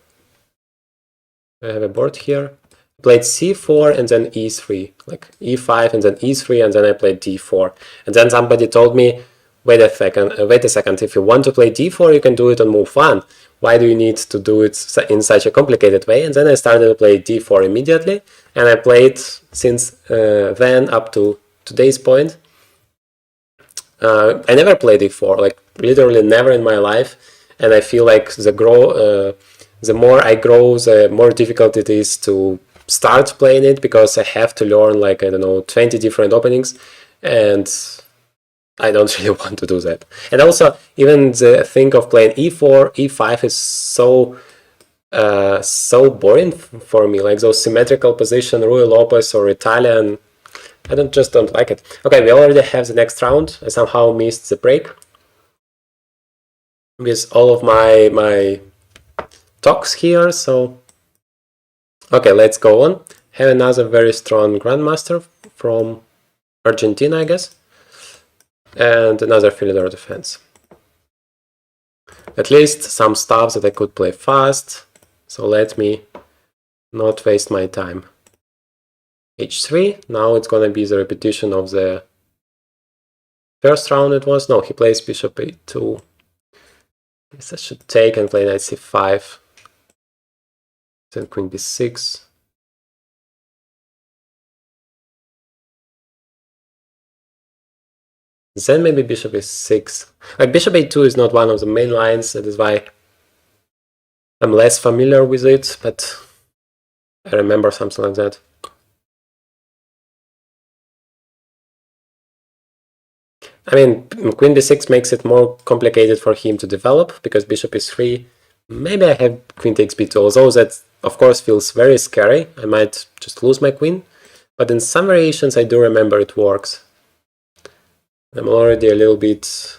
I have a board here. I played c4 and then e3, like e5 and then e3, and then I played d4. And then somebody told me, wait a second, if you want to play d4, you can do it on move 1. Why do you need to do it in such a complicated way? And then I started to play d4 immediately, and I played since then up to today's point. I never played d4, like literally never in my life, and I feel like the more I grow, the more difficult it is to start playing it, because I have to learn, like, I don't know, 20 different openings, and I don't really want to do that. And also, even the thing of playing e4, e5 is so boring for me, like those symmetrical position, Rui Lopez or Italian. I just don't like it. Okay, we already have the next round. I somehow missed the break with all of my talks here, so okay, let's go on. Have another very strong grandmaster from Argentina, I guess, and another Philidor defense. At least some stuff that I could play fast, so let me not waste my time. h3, now it's gonna be the repetition of the first round. It was, no, he plays bishop a2. I guess I should take and play knight c5. Then queen b6. Then maybe bishop a6. Like bishop a2 is not one of the main lines, that is why I'm less familiar with it, but I remember something like that. I mean, queen b6 makes it more complicated for him to develop, because bishop is 3. Maybe I have queen takes b2, although that, of course, feels very scary. I might just lose my queen, but in some variations I do remember it works. I'm already a little bit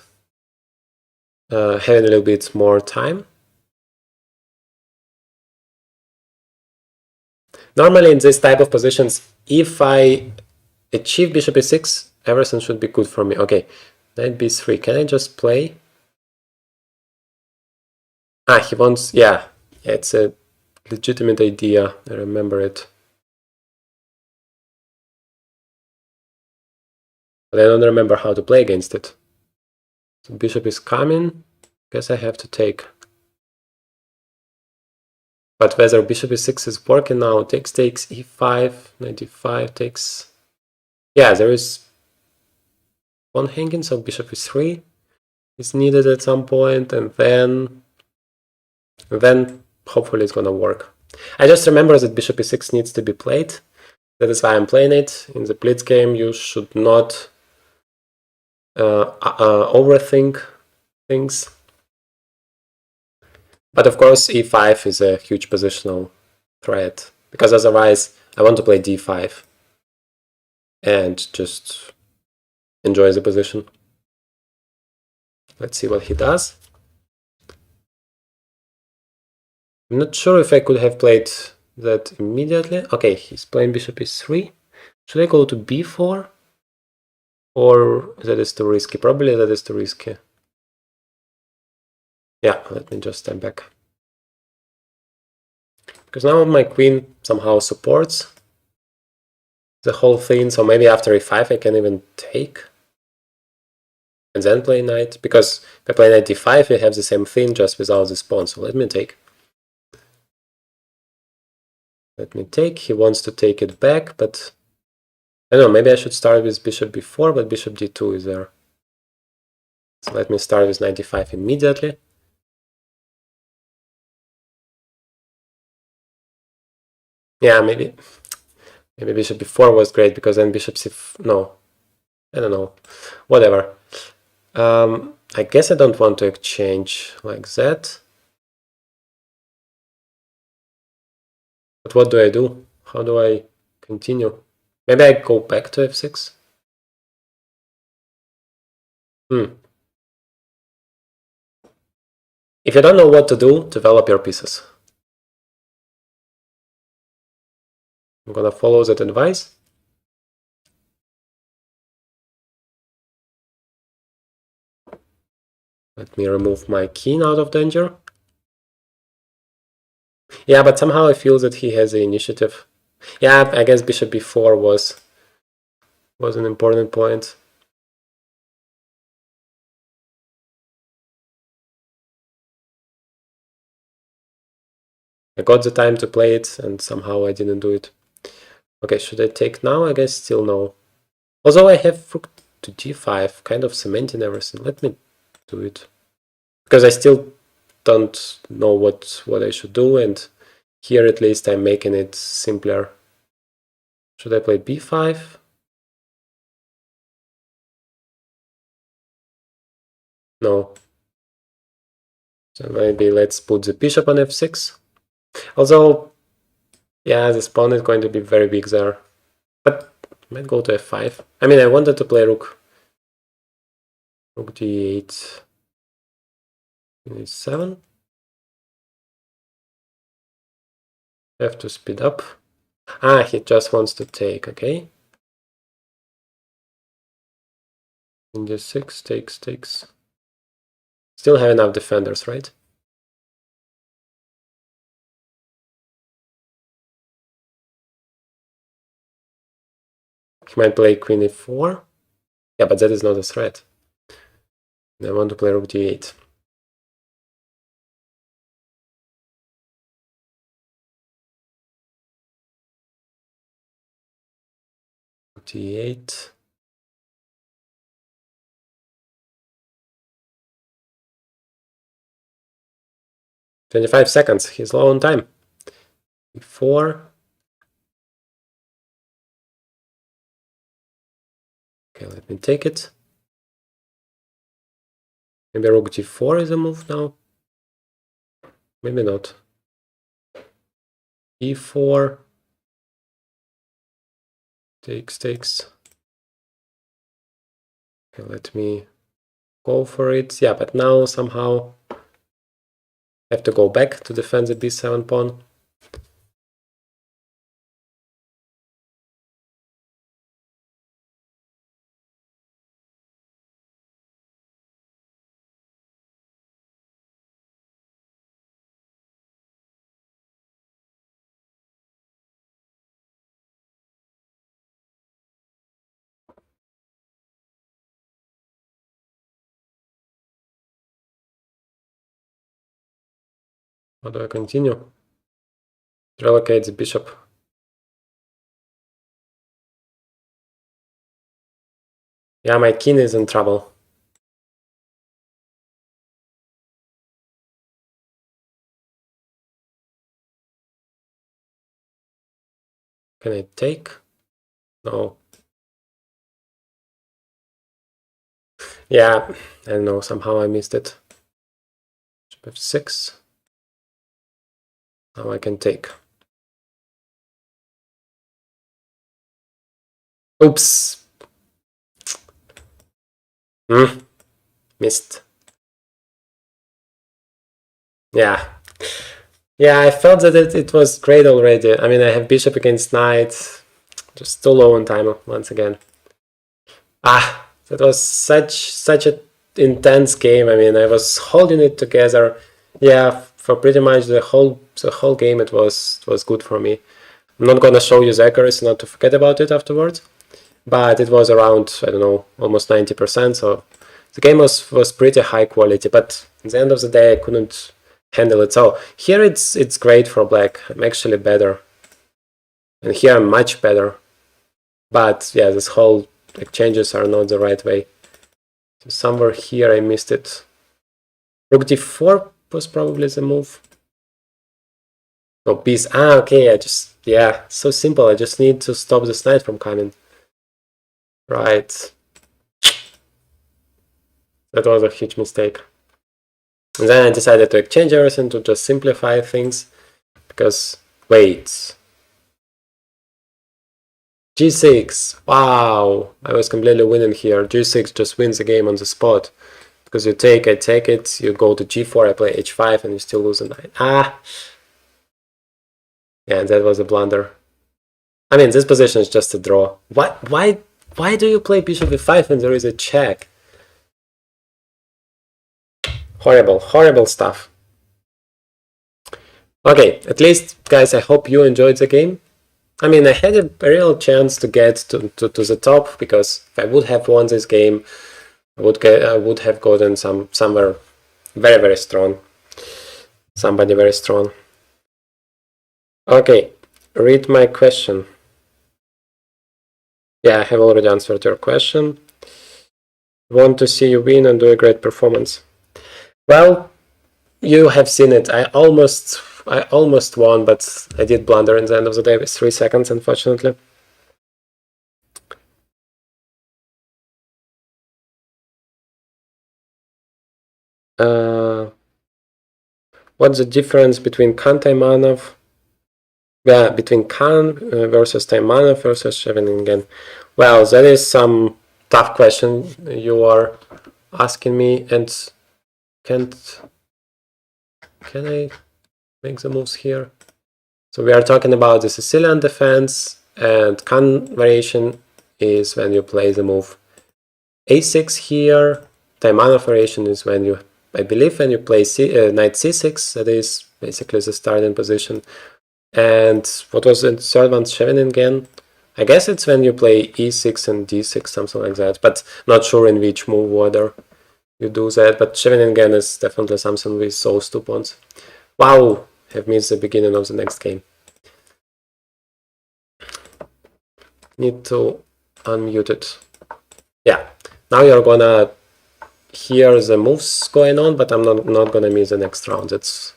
having a little bit more time. Normally in this type of positions, if I achieve bishop e6, everything should be good for me. Okay, knight b3. Can I just play? Ah, he wants, yeah, it's a legitimate idea. I remember it. But I don't remember how to play against it. So bishop is coming. Guess I have to take. But whether bishop e6 is working now, takes e5, 95 takes. Yeah, there is one hanging, so bishop e3 is needed at some point, and then hopefully it's gonna work. I just remember that bishop e6 needs to be played. That is why I'm playing it. In the blitz game, you should not overthink things. But of course, e5 is a huge positional threat, because otherwise I want to play d5 and just enjoy the position. Let's see what he does. I'm not sure if I could have played that immediately. Okay, he's playing bishop e3. Should I go to b4? Or that is too risky? Probably that is too risky. Yeah, let me just step back. Because now my queen somehow supports the whole thing, so maybe after e5 I can even take and then play knight, because if I play knight d5 we have the same thing just without this pawn, so let me take. Let me take. He wants to take it back, but I don't know, maybe I should start with bishop b4, but bishop d2 is there. So let me start with knight d5 immediately. Yeah, maybe bishop b4 was great, because then bishop no, I don't know, whatever. I guess I don't want to exchange like that. But what do I do? How do I continue? Maybe I go back to f6? If you don't know what to do, develop your pieces. I'm gonna follow that advice. Let me remove my king out of danger. Yeah, but somehow I feel that he has the initiative. Yeah, I guess bishop b4 was an important point. I got the time to play it, and somehow I didn't do it. Okay, should I take now? I guess still no. Although I have rook to g5, kind of cementing everything. Let me do it. Because I still don't know what I should do, and here at least I'm making it simpler. Should I play b5? No. So maybe let's put the bishop on f6. Although, yeah, this pawn is going to be very big there. But I might go to f5. I mean, I wanted to play rook d8, e7. I have to speed up. Ah, he just wants to take, okay. In d6, takes. Still have enough defenders, right? He might play queen e4. Yeah, but that is not a threat. I want to play rook d8. Rook d8. "25 seconds. He's low on time. e4. Okay, let me take it. Maybe rook g4 is a move now. Maybe not. e4. Takes. Okay, let me go for it. Yeah, but now somehow I have to go back to defend the b7 pawn. How do I continue? Relocate the bishop. Yeah, my king is in trouble. Can I take? No. Yeah, I don't know, somehow I missed it. Bishop f6. Now I can take. Oops. Missed. Yeah. Yeah, I felt that it was great already. I mean, I have bishop against knight. Just too low on time once again. Ah, that was such a intense game. I mean, I was holding it together. Yeah, for pretty much the whole game it was good for me. I'm not gonna show you the accuracy, not to forget about it afterwards. But it was around, I don't know, almost 90%. So the game was pretty high quality. But at the end of the day, I couldn't handle it. So here it's great for black. I'm actually better, and here I'm much better. But yeah, this whole exchanges are not the right way. So somewhere here I missed it. Rook d4 was probably the move. No, piece. Ah, okay. Yeah, so simple. I just need to stop this knight from coming. Right. That was a huge mistake. And then I decided to exchange everything to just simplify things. Because, wait. G6. Wow. I was completely winning here. G6 just wins the game on the spot. Because you take, I take it, you go to G4, I play H5, and you still lose a knight. Ah! Yeah, that was a blunder. I mean, this position is just a draw. Why do you play bishop e5 when there is a check? Horrible stuff. Okay, at least, guys, I hope you enjoyed the game. I mean, I had a real chance to get to the top, because if I would have won this game, I would have gotten somewhere very strong. Somebody very strong. Okay, read my question. Yeah, I have already answered your question. Want to see you win and do a great performance. Well, you have seen it. I almost won, but I did blunder in the end of the day with 3 seconds, unfortunately. What's the difference between Khan Taimanov? Yeah, between Khan versus Taimanov versus Scheveningen. Well, that is some tough question you are asking me, and can I make the moves here? So we are talking about the Sicilian defense, and Khan variation is when you play the move a6 here. Taimanov variation is when you, I believe, when you play knight c6. That is basically the starting position. And what was the third one? Scheveningen. I guess it's when you play e6 and d6, something like that. But not sure in which move order you do that. But Scheveningen is definitely something with those 2 pawns. Wow, have missed the beginning of the next game. Need to unmute it. Yeah, now you're gonna hear the moves going on, but I'm not gonna miss the next round. That's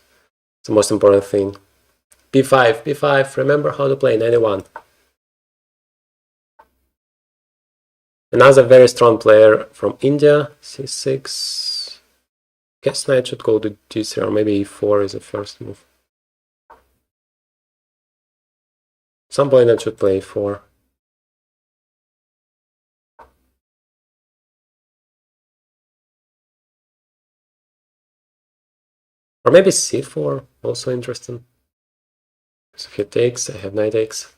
the most important thing. b5, remember how to play, 91. Another very strong player from India, c6. Guess knight should go to g3, or maybe e4 is the first move. Some point I should play e4. Or maybe c4, also interesting. So if he takes, I have knight takes.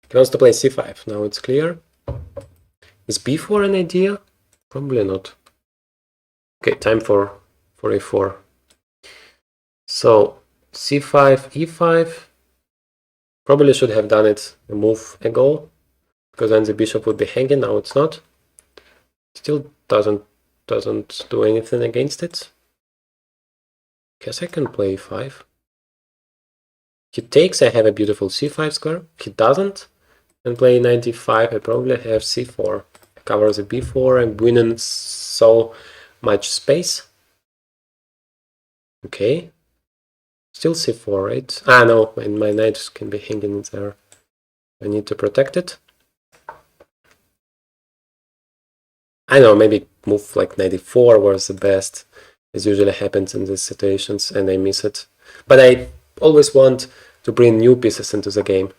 He wants to play c5, now it's clear. Is b4 an idea? Probably not. Okay, time for a4. So c5, e5. Probably should have done it a move ago, because then the bishop would be hanging. Now it's not. Still doesn't doesn't do anything against it. Guess I can play e5. He takes, I have a beautiful c5 square. He doesn't, and play knight e5, I probably have c4. I cover the b4, I'm winning so much space. Okay. Still c4, right? Ah, no, and my knight can be hanging in there. I need to protect it. I know, maybe move like knight e4 was the best. This usually happens in these situations, and I miss it. But I always want to bring new pieces into the game.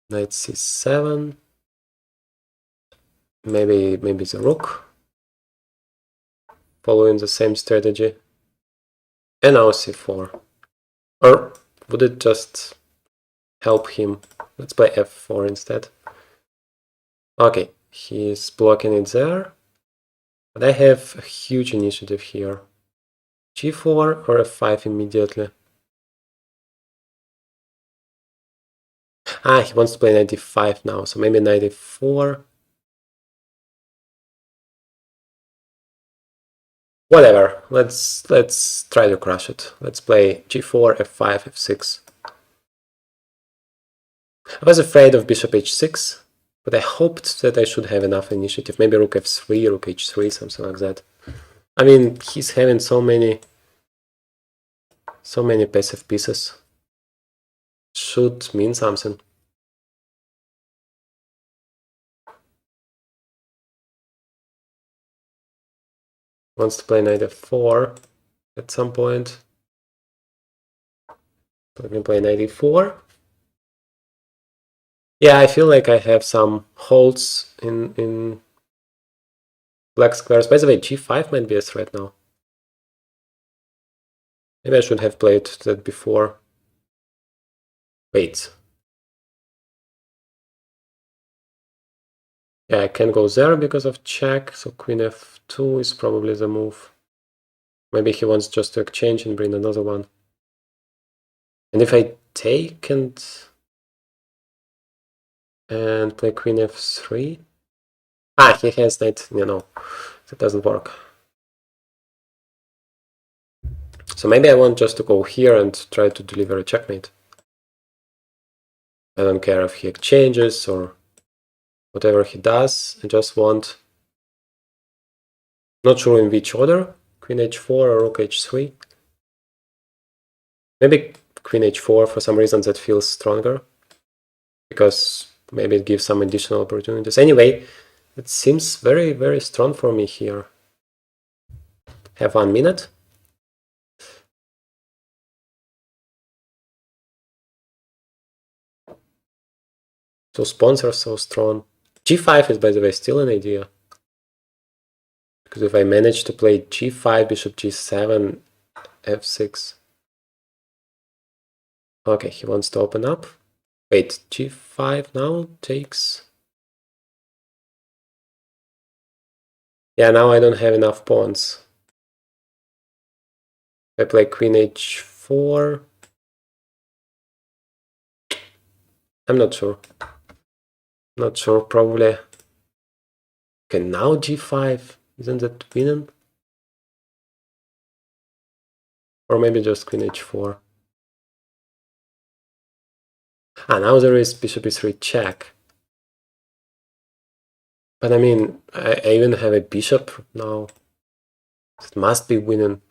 Knight c7. Maybe the rook. Following the same strategy. And now c4. Or would it just help him? Let's play f4 instead. Okay, he's blocking it there. But I have a huge initiative here. g4 or f5 immediately. Ah, he wants to play knight d5 now, so maybe knight d4. Whatever, let's try to crush it. Let's play g4, f5, f6. I was afraid of bishop h6, but I hoped that I should have enough initiative. Maybe rook f3, rook h3, something like that. I mean, he's having so many passive pieces. Should mean something. Wants to play knight f4 at some point. Let me play knight e4. Yeah, I feel like I have some holes in black squares. By the way, g5 might be a threat now. Maybe I should have played that before. Wait. Yeah, I can go there because of check, so queen f2 is probably the move. Maybe he wants just to exchange and bring another one. And if I take and play queen f3... Ah, he has knight, that doesn't work. So maybe I want just to go here and try to deliver a checkmate. I don't care if he exchanges or whatever he does. I just want... Not sure in which order. Queen h4 or rook h3. Maybe queen h4 for some reason that feels stronger. Because maybe it gives some additional opportunities. Anyway, it seems very, very strong for me here. Have 1 minute. So sponsors so strong. g5 is, by the way, still an idea. Because if I manage to play g5, bishop g7, f6. Okay, he wants to open up. Wait, g5 now takes... Yeah, now I don't have enough pawns. I play queen h4. I'm not sure. Not sure, probably. Okay, now g5. Isn't that winning? Or maybe just queen h4. Ah, now there is bishop e3 check. But I mean, I even have a bishop now. It must be winning.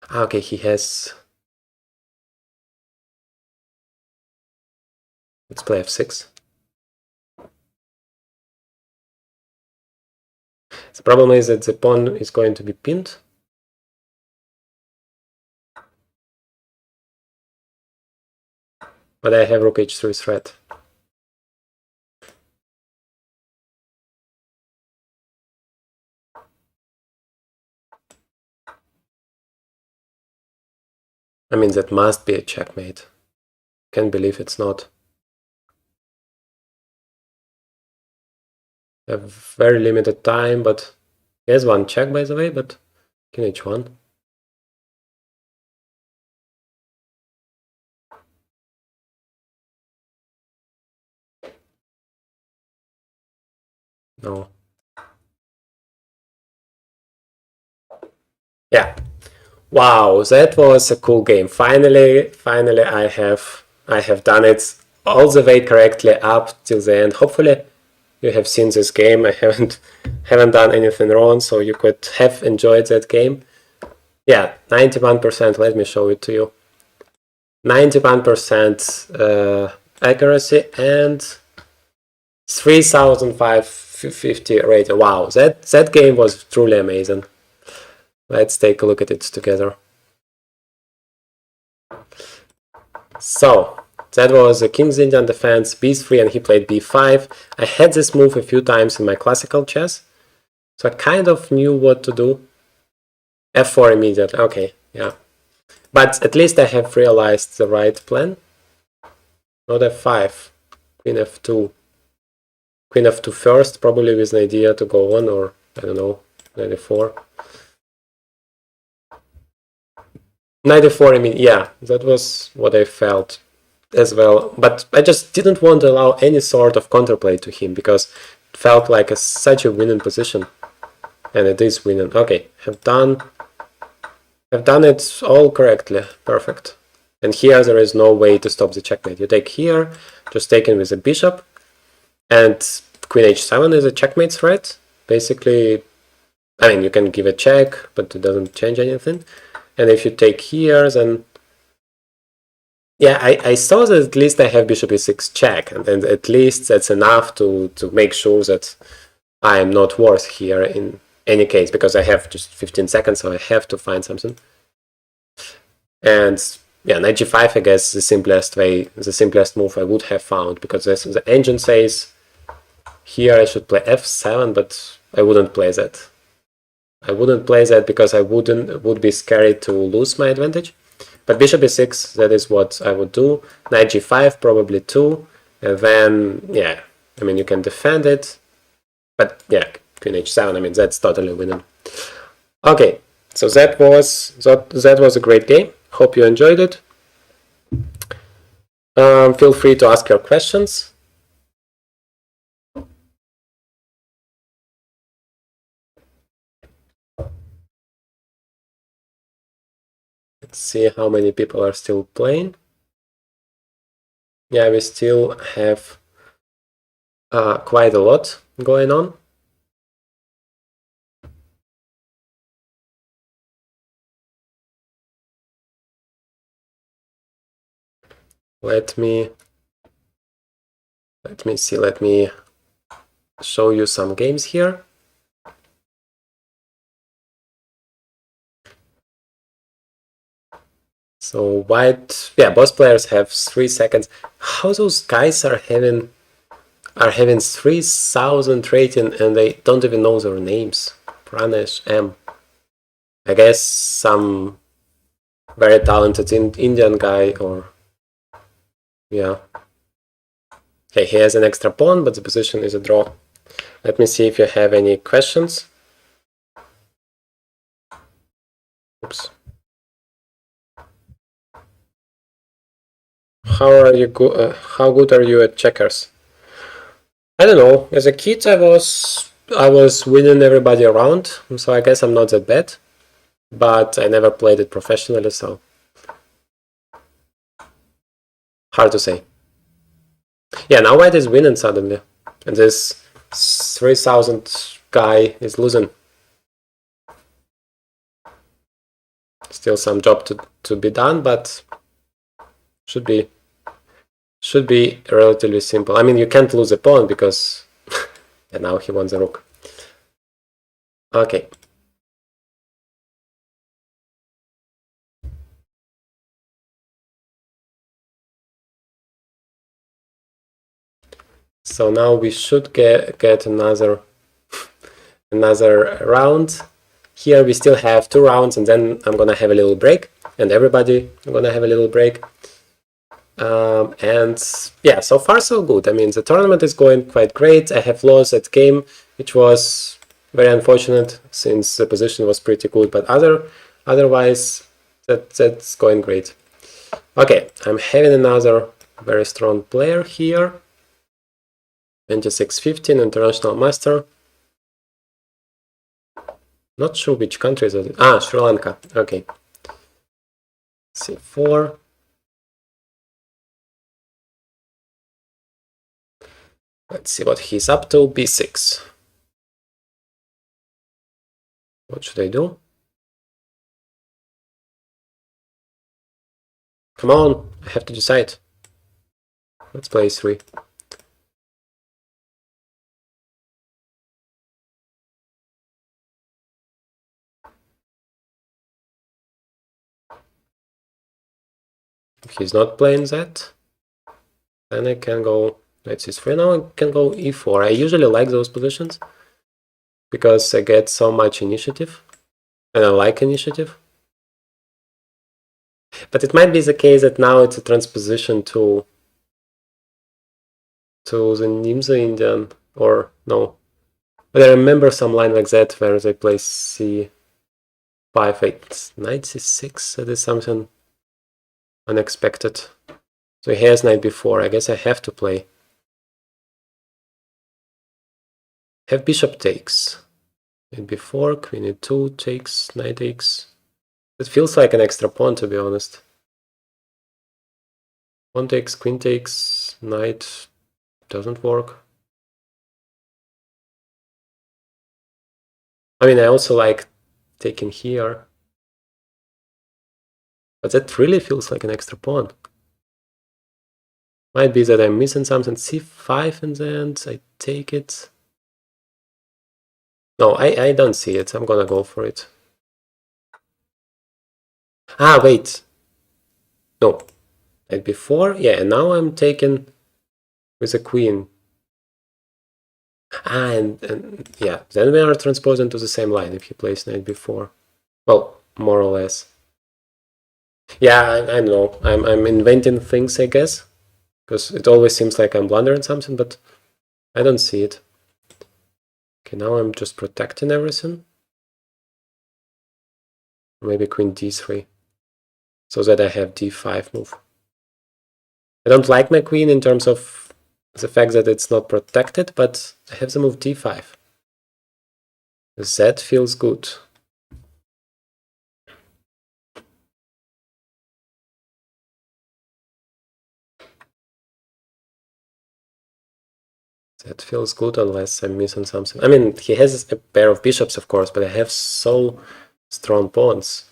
Ah, okay, he has... Let's play f6. The problem is that the pawn is going to be pinned. But I have rook h3 threat. I mean, that must be a checkmate. Can't believe it's not. A very limited time, but he has one check, by the way, but king h1. No. Yeah. Wow, that was a cool game. Finally, I have done it all the way correctly up till the end. Hopefully, you have seen this game. I haven't done anything wrong, so you could have enjoyed that game. Yeah, 91%. Let me show it to you. 91% accuracy and 3,550 rating. Wow, that game was truly amazing. Let's take a look at it together. So that was a King's Indian defense, b3, and he played b5. I had this move a few times in my classical chess, so I kind of knew what to do. f4 immediately. Okay, yeah. But at least I have realized the right plan. Not f5. Queen f2. Queen f2 first, probably with an idea to go on, or I don't know, 94. 94, I mean, yeah, that was what I felt as well. But I just didn't want to allow any sort of counterplay to him because it felt like such a winning position. And it is winning. Okay, I've done it all correctly. Perfect. And here there is no way to stop the checkmate. You take here, just taking with a bishop, and queen h7 is a checkmate threat. Basically, I mean, you can give a check, but it doesn't change anything. And if you take here, then yeah, I saw that at least I have bishop e6 check, and at least that's enough to make sure that I am not worse here in any case, because I have just 15 seconds, so I have to find something. And yeah, knight g5, I guess, the simplest move I would have found, because the engine says here I should play f7, but I wouldn't play that. I wouldn't play that because I would be scared to lose my advantage. But bishop e6, that is what I would do. Knight g5, probably too. And then, yeah, I mean, you can defend it. But yeah, queen h7, I mean, that's totally winning. Okay, so that was a great game. Hope you enjoyed it. Feel free to ask your questions. Let's see how many people are still playing. Yeah, we still have quite a lot going on. Let me see, let me show you some games here. So white, yeah, both players have 3 seconds. How those guys are having 3,000 rating and they don't even know their names? Pranesh M. I guess some very talented Indian guy, or yeah. Okay, he has an extra pawn, but the position is a draw. Let me see if you have any questions. Oops. How good are you at checkers? I don't know. As a kid, I was winning everybody around, so I guess I'm not that bad. But I never played it professionally, so hard to say. Yeah, now white is winning suddenly, and this 3,000 guy is losing. Still some job to be done, but should be relatively simple. I mean, you can't lose a pawn because and now he wants a rook. Okay. So now we should get another round. Here we still have 2 rounds, and then I'm gonna have a little break, and everybody gonna have a little break. And yeah, so far so good. I mean, the tournament is going quite great. I have lost that game, which was very unfortunate since the position was pretty good, but otherwise that's going great. Okay, I'm having another very strong player here. 26-15, international master. Not sure which country is it. Ah, Sri Lanka. Okay. C4. Let's see what he's up to. B6. What should I do? Come on, I have to decide. Let's play 3. If he's not playing that, then I can go knight c3. Now I can go e4. I usually like those positions because I get so much initiative, and I like initiative. But it might be the case that now it's a transposition to the Nimzo Indian, or no. But I remember some line like that where they play c5, 8, knight c6. That is something unexpected. So he has knight b4. I guess I have to play. Have bishop takes. Knight b4, queen e2 takes, knight takes. It feels like an extra pawn, to be honest. Pawn takes, queen takes, knight doesn't work. I mean, I also like taking here. But that really feels like an extra pawn. Might be that I'm missing something. c5 in the end. I take it. No, I don't see it. I'm gonna go for it. Ah, wait. No. Knight b4. Yeah, and now I'm taking with a queen. Ah, and yeah, then we are transposing to the same line if he plays knight b4. Well, more or less. Yeah, I know. I'm inventing things, I guess, because it always seems like I'm blundering something, but I don't see it. Okay, now I'm just protecting everything. Maybe queen d3, so that I have d5 move. I don't like my queen in terms of the fact that it's not protected, but I have the move d5. That feels good. That feels good unless I'm missing something. I mean, he has a pair of bishops, of course, but I have so strong pawns.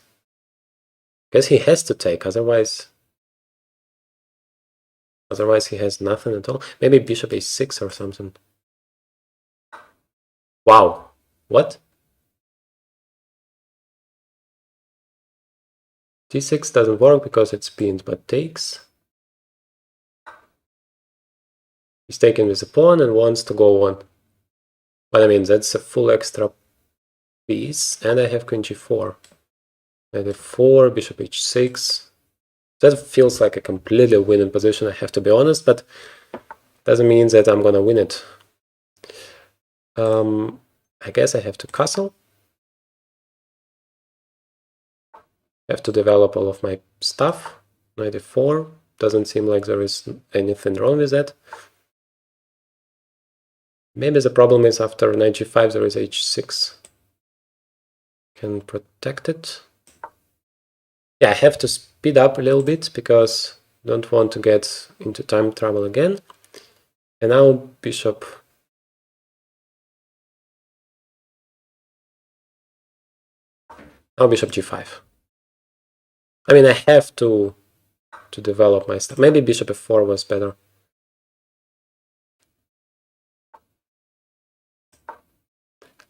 Guess he has to take, otherwise he has nothing at all. Maybe bishop a6 or something. Wow. What? d6 doesn't work because it's pinned, but takes. He's taken with a pawn and wants to go on. But I mean, that's a full extra piece, and I have queen g4. Knight f4, bishop h6. That feels like a completely winning position, I have to be honest, but doesn't mean that I'm gonna win it. I guess I have to castle. Have to develop all of my stuff. Knight f4. Doesn't seem like there is anything wrong with that. Maybe the problem is after knight g5 there is h6. Can protect it. Yeah, I have to speed up a little bit because I don't want to get into time trouble again. And now bishop. Now bishop g5. I mean, I have to develop my stuff. Maybe bishop f4 was better.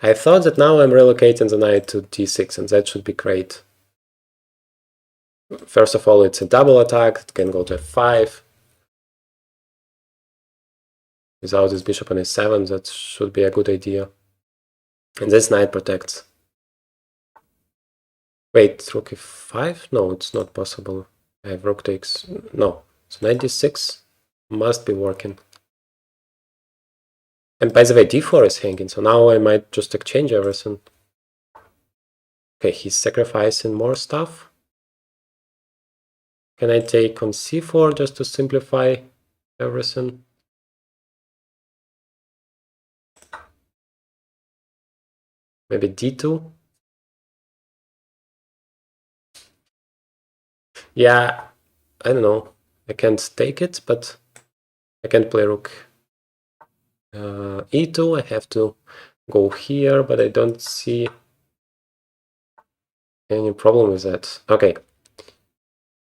I thought that now I'm relocating the knight to d6, and that should be great. First of all, it's a double attack. It can go to f5. Without this bishop on a7, that should be a good idea. And this knight protects. Wait, rook e5? No, it's not possible. I have rook takes. No, so knight d6 must be working. And by the way, d4 is hanging, so now I might just exchange everything. Okay, he's sacrificing more stuff. Can I take on c4 just to simplify everything? Maybe d2? Yeah, I don't know. I can't take it, but I can't play rook e2. I have to go here, but I don't see any problem with that. Okay,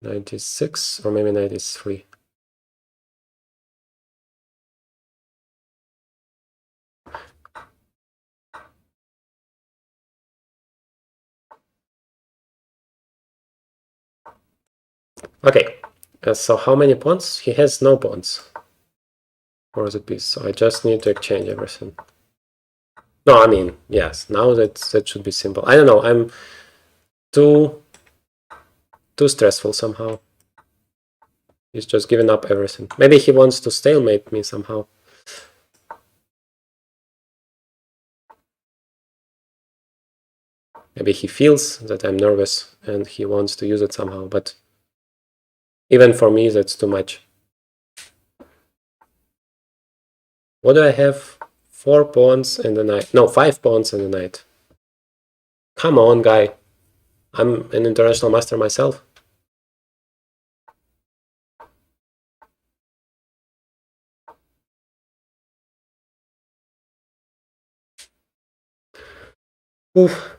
96 or maybe 93. Okay, so how many pawns? He has no pawns for the piece, so I just need to exchange everything. No, I mean, yes, now that should be simple. I don't know, I'm too stressful somehow. He's just giving up everything. Maybe he wants to stalemate me somehow. Maybe he feels that I'm nervous and he wants to use it somehow, but even for me, that's too much. What do I have? 4 pawns and a knight. No, 5 pawns and a knight. Come on, guy. I'm an international master myself. Oof.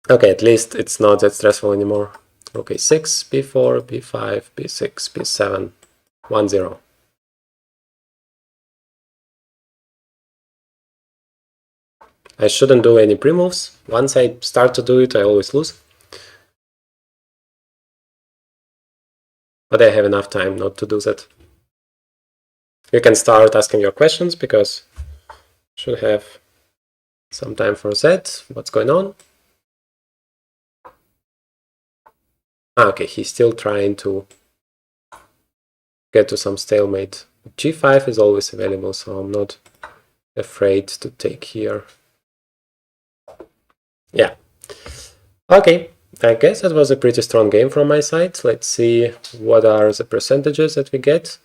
Okay, at least it's not that stressful anymore. Okay, 6, b4, b5, b6, b7, 1-0. I shouldn't do any pre-moves. Once I start to do it, I always lose. But I have enough time not to do that. You can start asking your questions because I should have some time for that. What's going on? Okay, he's still trying to get to some stalemate. g5 is always available, so I'm not afraid to take here. Yeah. Okay, I guess that was a pretty strong game from my side. Let's see what are the percentages that we get.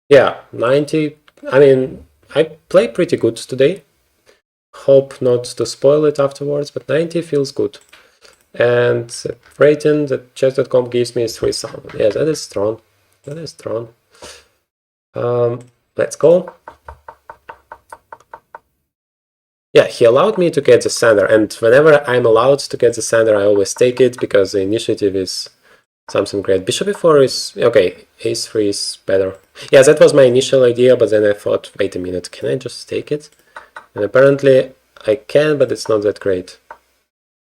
Yeah, 90. I mean, I played pretty good today. Hope not to spoil it afterwards, but 90 feels good. And the rating that chess.com gives me is 3,000. Yeah, that is strong. That is strong. Let's go. Yeah, he allowed me to get the center, and whenever I'm allowed to get the center, I always take it because the initiative is something great. Bishop e4 is okay. Ace3 is better. Yeah, that was my initial idea, but then I thought, wait a minute, can I just take it? And apparently I can, but it's not that great.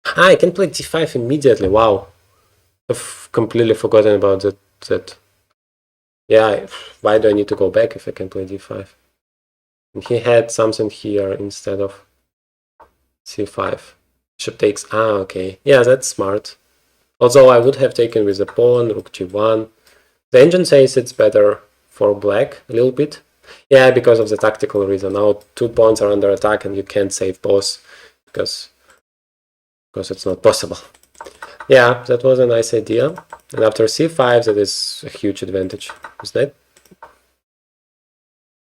Ah, I can play d5 immediately. Wow, I've completely forgotten about that. Yeah, why do I need to go back if I can play d5? And he had something here instead of c5. Bishop takes. Ah, okay. Yeah, that's smart. Although I would have taken with a pawn, rook g1. The engine says it's better for black a little bit. Yeah, because of the tactical reason. Now 2 pawns are under attack and you can't save both because it's not possible. Yeah, that was a nice idea. And after c5, that is a huge advantage, isn't it?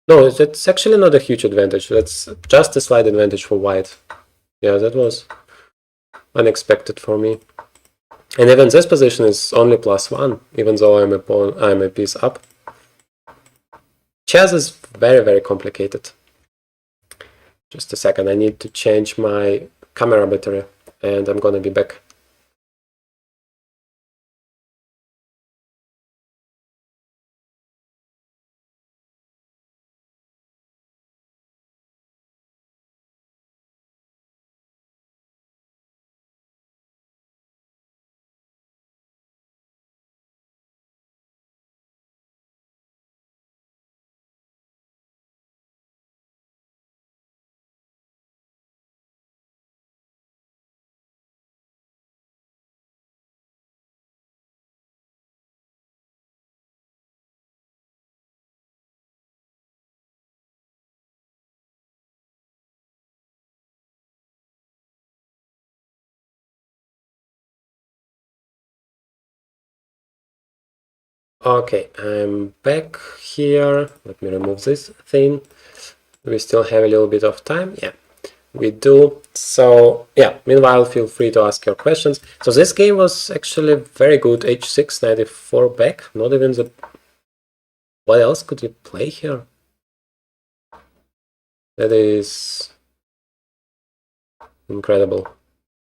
No, that's actually not a huge advantage. That's just a slight advantage for white. Yeah, that was unexpected for me. And even this position is only +1, even though I'm a piece up. Chess is very, very complicated. Just a second, I need to change my camera battery, and I'm gonna be back. Okay, I'm back here. Let me remove this thing. We still have a little bit of time. Yeah. we do. So yeah, meanwhile, feel free to ask your questions. So this game was actually very good. H6, 94 back. Not even the... What else could you play here? That is incredible.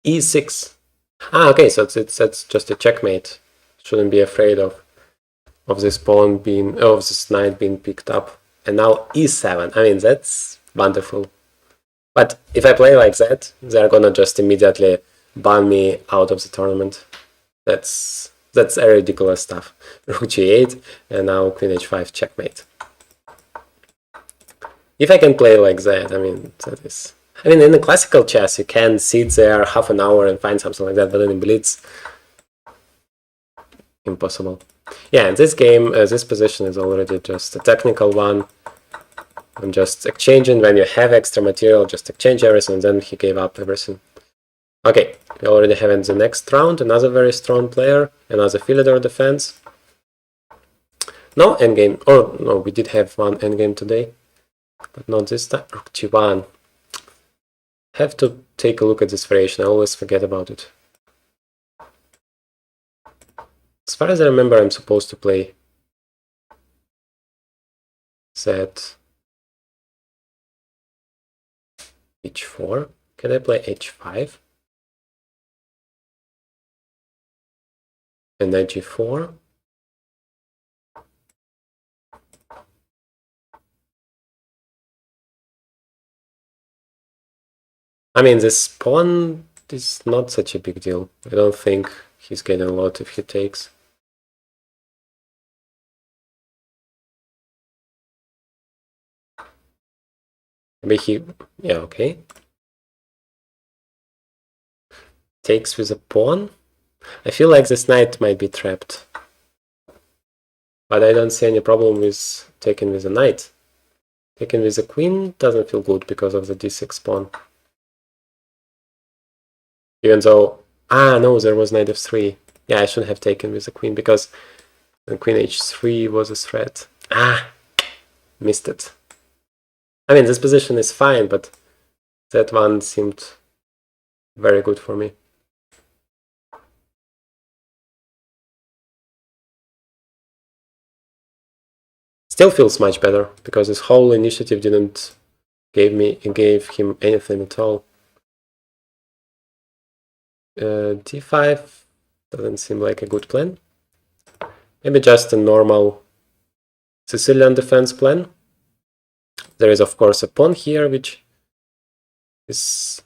E6. Ah, okay, so that's just a checkmate. Shouldn't be afraid of this pawn being, of this knight being picked up. And now E7. I mean, that's wonderful. But if I play like that, they're gonna just immediately ban me out of the tournament. That's a ridiculous stuff. Rook G8 and now Queen H5 checkmate. If I can play like that, I mean, that is... I mean, in the classical chess, you can sit there half an hour and find something like that, but in Blitz, impossible. Yeah, in this game, this position is already just a technical one. I'm just exchanging. When you have extra material, just exchange everything, and then he gave up everything. Okay, we already have in the next round another very strong player, another Philidor defense. No endgame. Oh, no, we did have one endgame today, but not this time. Rook G1. Have to take a look at this variation. I always forget about it. As far as I remember, I'm supposed to play Z H4. Can I play H5? And then G4? I mean, this pawn is not such a big deal. I don't think he's getting a lot if he takes. Maybe he... yeah, okay. Takes with a pawn. I feel like this knight might be trapped. But I don't see any problem with taking with a knight. Taking with a queen doesn't feel good because of the d6 pawn. Even though... ah, no, there was knight f3. Yeah, I should have taken with the queen because the queen h3 was a threat. Ah, missed it. I mean, this position is fine, but that one seemed very good for me. Still feels much better because this whole initiative didn't gave him anything at all. D5 doesn't seem like a good plan. Maybe just a normal Sicilian defense plan. There is of course a pawn here, which is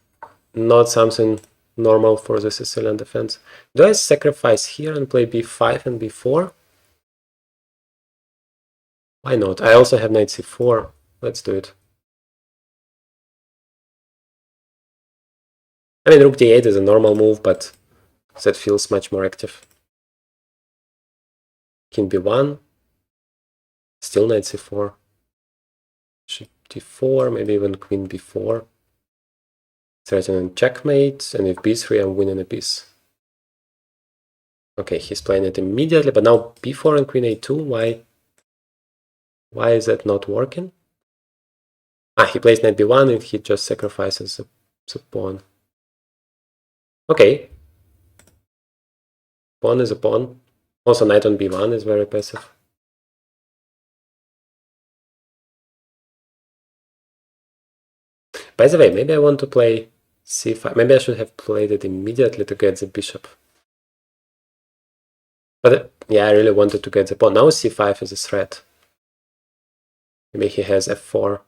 not something normal for the Sicilian defense. Do I sacrifice here and play b5 and b4? Why not? I also have knight c4. Let's do it. I mean, rook d8 is a normal move, but that feels much more active. King b1. Still knight c4. d4, maybe even queen b4. Threatening checkmate, and if b3, I'm winning a piece. Okay, he's playing it immediately, but now b4 and queen a2, why is that not working? Ah, he plays knight b1 and he just sacrifices the pawn. Okay. Pawn is a pawn. Also, knight on b1 is very passive. By the way, maybe I want to play c5. Maybe I should have played it immediately to get the bishop. But yeah, I really wanted to get the pawn. Now c5 is a threat. Maybe he has f4.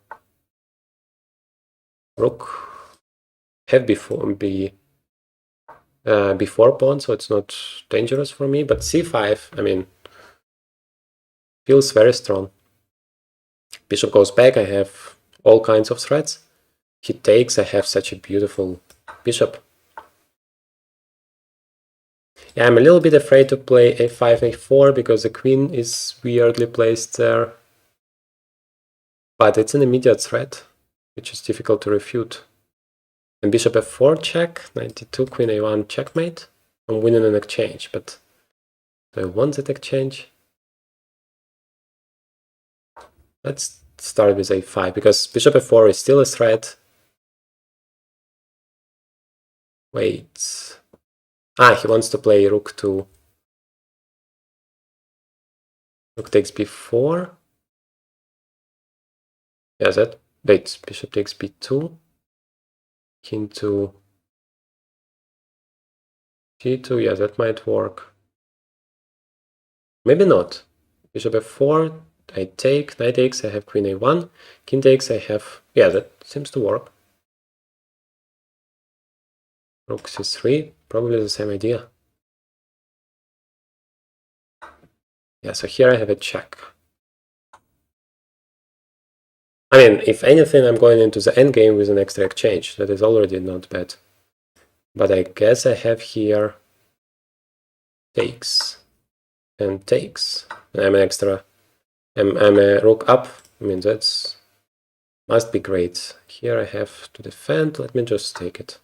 Rook. Have before pawn, so it's not dangerous for me. But c5, I mean, feels very strong. Bishop goes back, I have all kinds of threats. He takes, I have such a beautiful bishop. Yeah, I'm a little bit afraid to play a5, a4 because the queen is weirdly placed there. But it's an immediate threat, which is difficult to refute. And bishop f4 check, 92, queen a1 checkmate. I'm winning an exchange, but do I want that exchange? Let's start with a5 because bishop f4 is still a threat. Wait. Ah, he wants to play rook to... Rook takes b4. Yeah, that... Wait, bishop takes b2. King to g2. Yeah, that might work. Maybe not. Bishop f4. I take. Knight takes. I have queen a1. King takes. I have... Yeah, that seems to work. Rook c3. Probably the same idea. Yeah, so here I have a check. I mean, if anything, I'm going into the endgame with an extra exchange. That is already not bad. But I guess I have here takes and takes. I'm an extra. I'm a rook up. I mean, that's must be great. Here I have to defend. Let me just take it.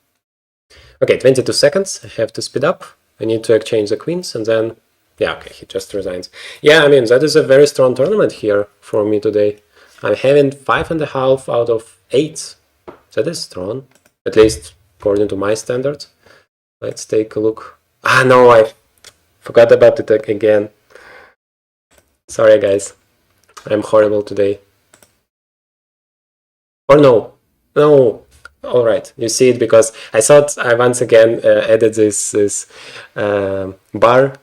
Okay, 22 seconds. I have to speed up. I need to exchange the queens and then... Yeah, okay, he just resigns. Yeah, I mean, that is a very strong tournament here for me today. I'm having 5.5 out of 8. That is strong, at least according to my standards. Let's take a look. Ah, no, I forgot about it again. Sorry, guys. I'm horrible today. Or no. No. All right. You see it because I thought I once again added this bar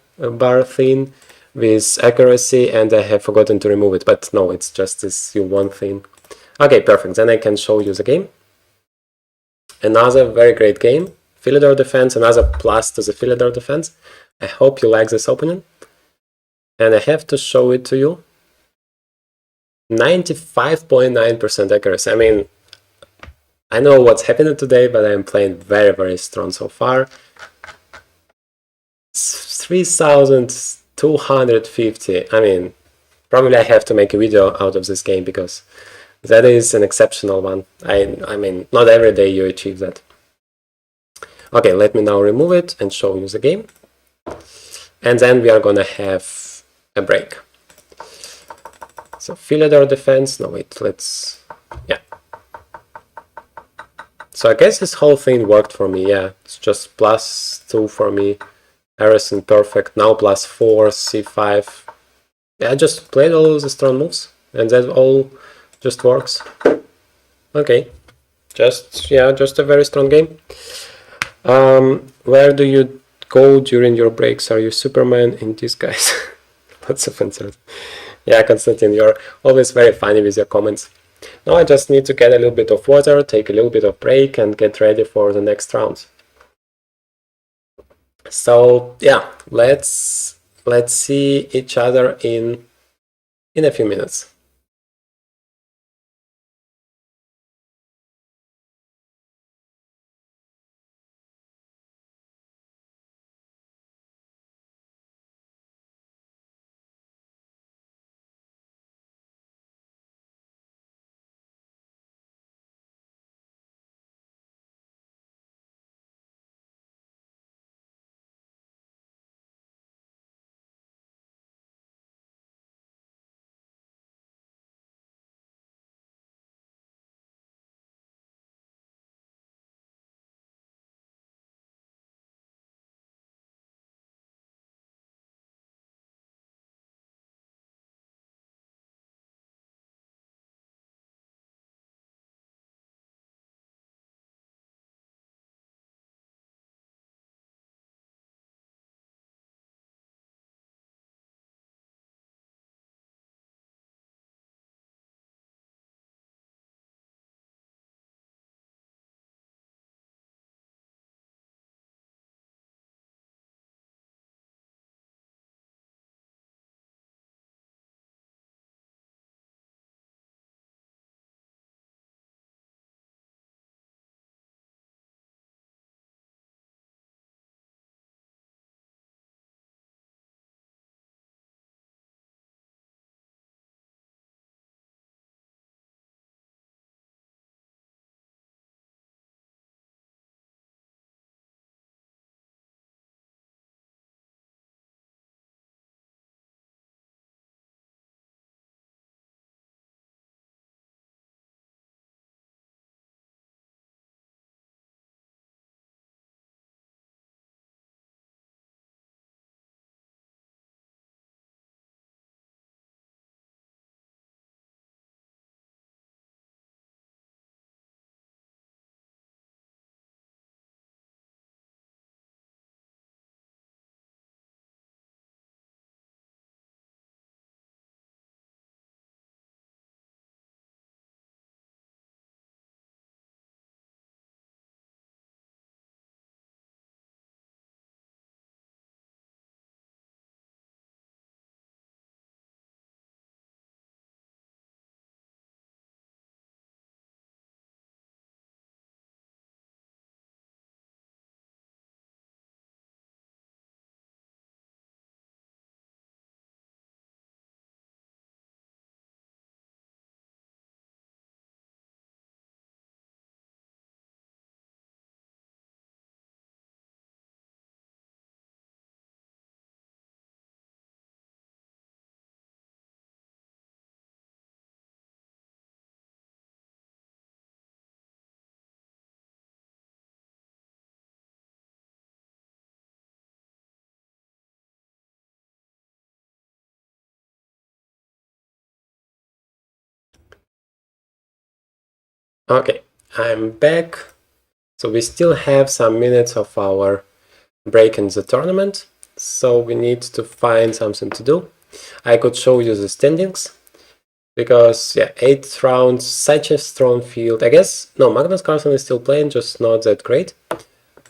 thing with accuracy and I have forgotten to remove it. But no, it's just this one thing. Okay, perfect. Then I can show you the game. Another very great game. Philidor defense, another plus to the Philidor defense. I hope you like this opening. And I have to show it to you. 95.9% accuracy. I mean, I know what's happening today, but I'm playing very, very strong so far. 3,250. I mean, probably I have to make a video out of this game because that is an exceptional one. I mean, not every day you achieve that. Okay, let me now remove it and show you the game. And then we are gonna have a break. So Philidor defense. No, wait, let's... Yeah. So I guess this whole thing worked for me. Yeah, it's just +2 for me. Everything perfect. Now +4, c5. Yeah, I just played all the strong moves, and that all just works. Okay, just a very strong game. Where do you go during your breaks? Are you Superman in disguise? Lots of answers. Yeah, Konstantin, you're always very funny with your comments. Now I just need to get a little bit of water, take a little bit of break, and get ready for the next round. So yeah, let's see each other in a few minutes. Okay, I'm back. So we still have some minutes of our break in the tournament. So we need to find something to do. I could show you the standings because, yeah, 8 rounds, such a strong field. I guess, no, Magnus Carlsen is still playing, just not that great.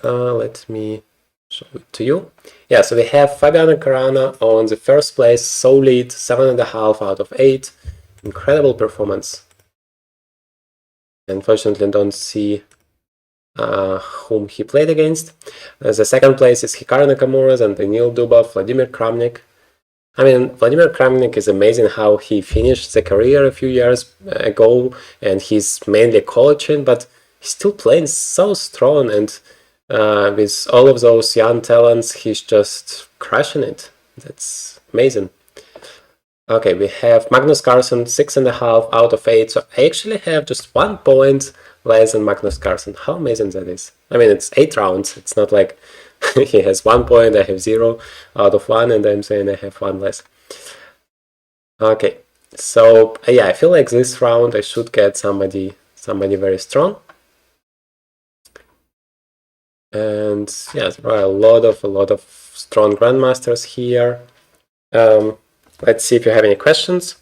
Let me show it to you. Yeah, so we have Fabiano Caruana on the first place, solid 7.5 out of 8. Incredible performance. Unfortunately, don't see whom he played against. The second place is Hikaru Nakamura and Daniil Dubov, Vladimir Kramnik. I mean, Vladimir Kramnik is amazing how he finished the career a few years ago, and he's mainly coaching, but he's still playing so strong, and with all of those young talents, he's just crushing it. That's amazing. Okay, we have Magnus Carlsen 6.5 out of 8, so I actually have just 1 point less than Magnus Carlsen. How amazing that is. I mean, it's 8 rounds, it's not like he has 1 point, I have 0 out of 1, and I'm saying I have 1 less. Okay, so yeah, I feel like this round I should get somebody very strong. And yeah, there are a lot of strong grandmasters here. Let's see if you have any questions.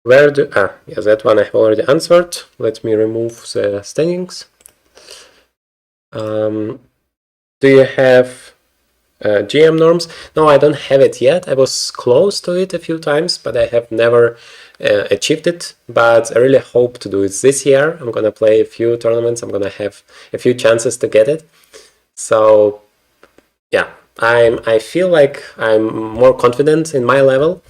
Yeah, that one I have already answered. Let me remove the standings. Do you have GM norms? No, I don't have it yet. I was close to it a few times, but I have never achieved it. But I really hope to do it this year. I'm gonna play a few tournaments. I'm gonna have a few chances to get it. So yeah, I feel like I'm more confident in my level.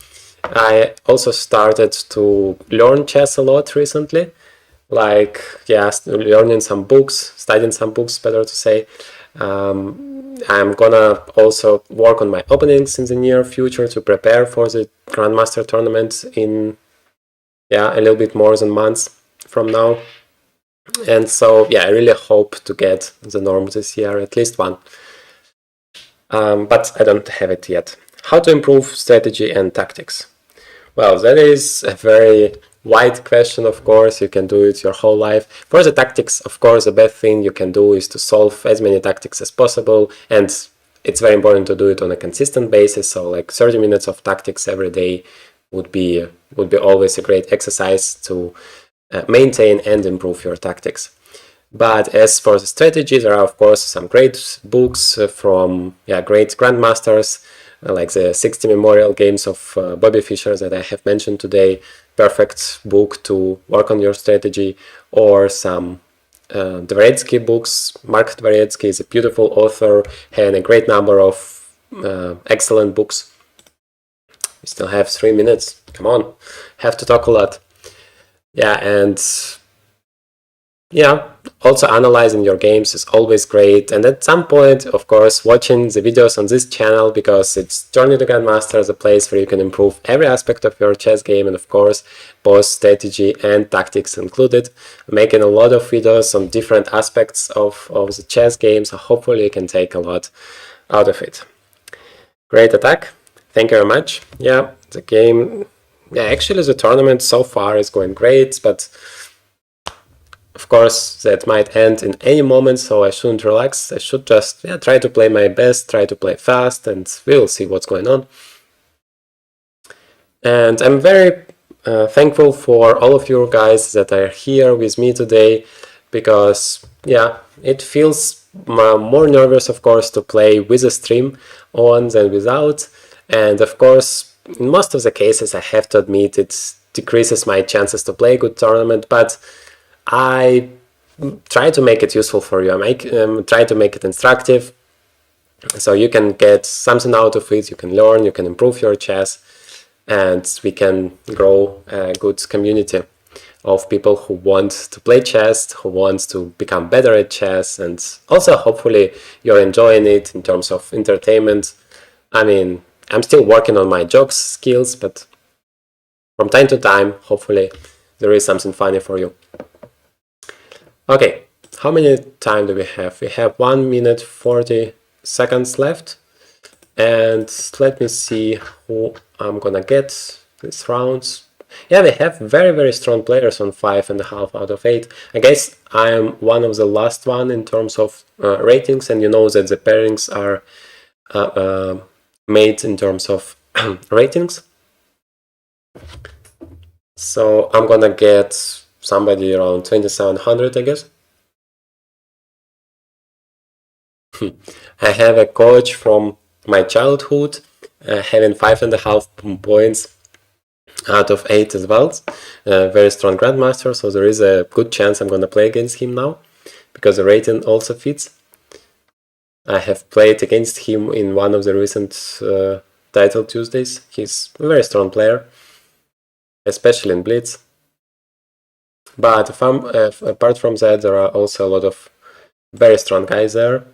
I also started to learn chess a lot recently, like, yeah, learning some books, studying some books, better to say. I'm gonna also work on my openings in the near future to prepare for the Grandmaster tournament in, yeah, a little bit more than months from now. And so, yeah, I really hope to get the norm this year, at least one. But I don't have it yet. How to improve strategy and tactics? Well, that is a very wide question, of course. You can do it your whole life. For the tactics, of course, the best thing you can do is to solve as many tactics as possible. And it's very important to do it on a consistent basis. So like 30 minutes of tactics every day would be always a great exercise to maintain and improve your tactics. But as for the strategy, there are of course some great books from great grandmasters, like the 60 Memorial Games of Bobby Fischer that I have mentioned today. Perfect book to work on your strategy, or some Dvoretsky books. Mark Dvoretsky is a beautiful author and a great number of excellent books. We still have 3 minutes. Come on, have to talk a lot. Yeah, and yeah, also analyzing your games is always great, and at some point, of course, watching the videos on this channel, because it's Journey to Grandmaster, the place where you can improve every aspect of your chess game, and of course, both strategy and tactics included. I'm making a lot of videos on different aspects of the chess game, so hopefully you can take a lot out of it. Great attack. Thank you very much. Yeah, the game, yeah, actually the tournament so far is going great, but of course, that might end in any moment, so I shouldn't relax. I should just try to play my best, try to play fast, and we'll see what's going on. And I'm very thankful for all of you guys that are here with me today, because, yeah, it feels more nervous, of course, to play with a stream on than without. And of course, in most of the cases, I have to admit it decreases my chances to play a good tournament, but I try to make it useful for you. I try to make it instructive, so you can get something out of it, you can learn, you can improve your chess, and we can grow a good community of people who want to play chess, who want to become better at chess, and also hopefully you're enjoying it in terms of entertainment. I mean, I'm still working on my jokes skills, but from time to time, hopefully there is something funny for you. Okay, how many time do we have? We have 1 minute 40 seconds left, and let me see who I'm gonna get this round. Yeah, they have very, very strong players on 5.5 out of 8. I guess I am one of the last one in terms of ratings, and you know that the pairings are made in terms of ratings. So I'm gonna get somebody around 2700, I guess. I have a coach from my childhood having 5.5 points out of 8 as well. Very strong grandmaster, so there is a good chance I'm gonna play against him now because the rating also fits. I have played against him in one of the recent Title Tuesdays. He's a very strong player, especially in Blitz. But apart from that, there are also a lot of very strong guys there.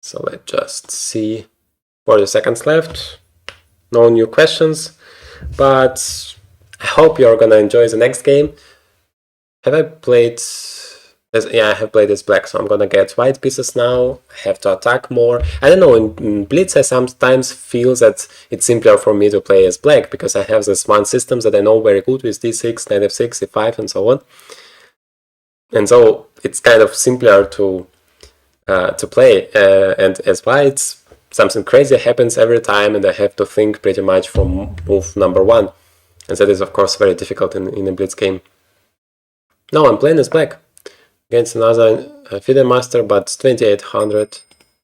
So let's just see. 40 seconds left. No new questions, but I hope you're gonna enjoy the next game. Have I played? Yeah, I have played as black, so I'm gonna get white pieces now. I have to attack more. I don't know, in Blitz I sometimes feel that it's simpler for me to play as black because I have this one system that I know very good with d6, knight f6, e5 and so on. And so it's kind of simpler to play. And as white, something crazy happens every time and I have to think pretty much from move number 1. And that is of course very difficult in a Blitz game. No, I'm playing as black against another FIDE master, but 2800.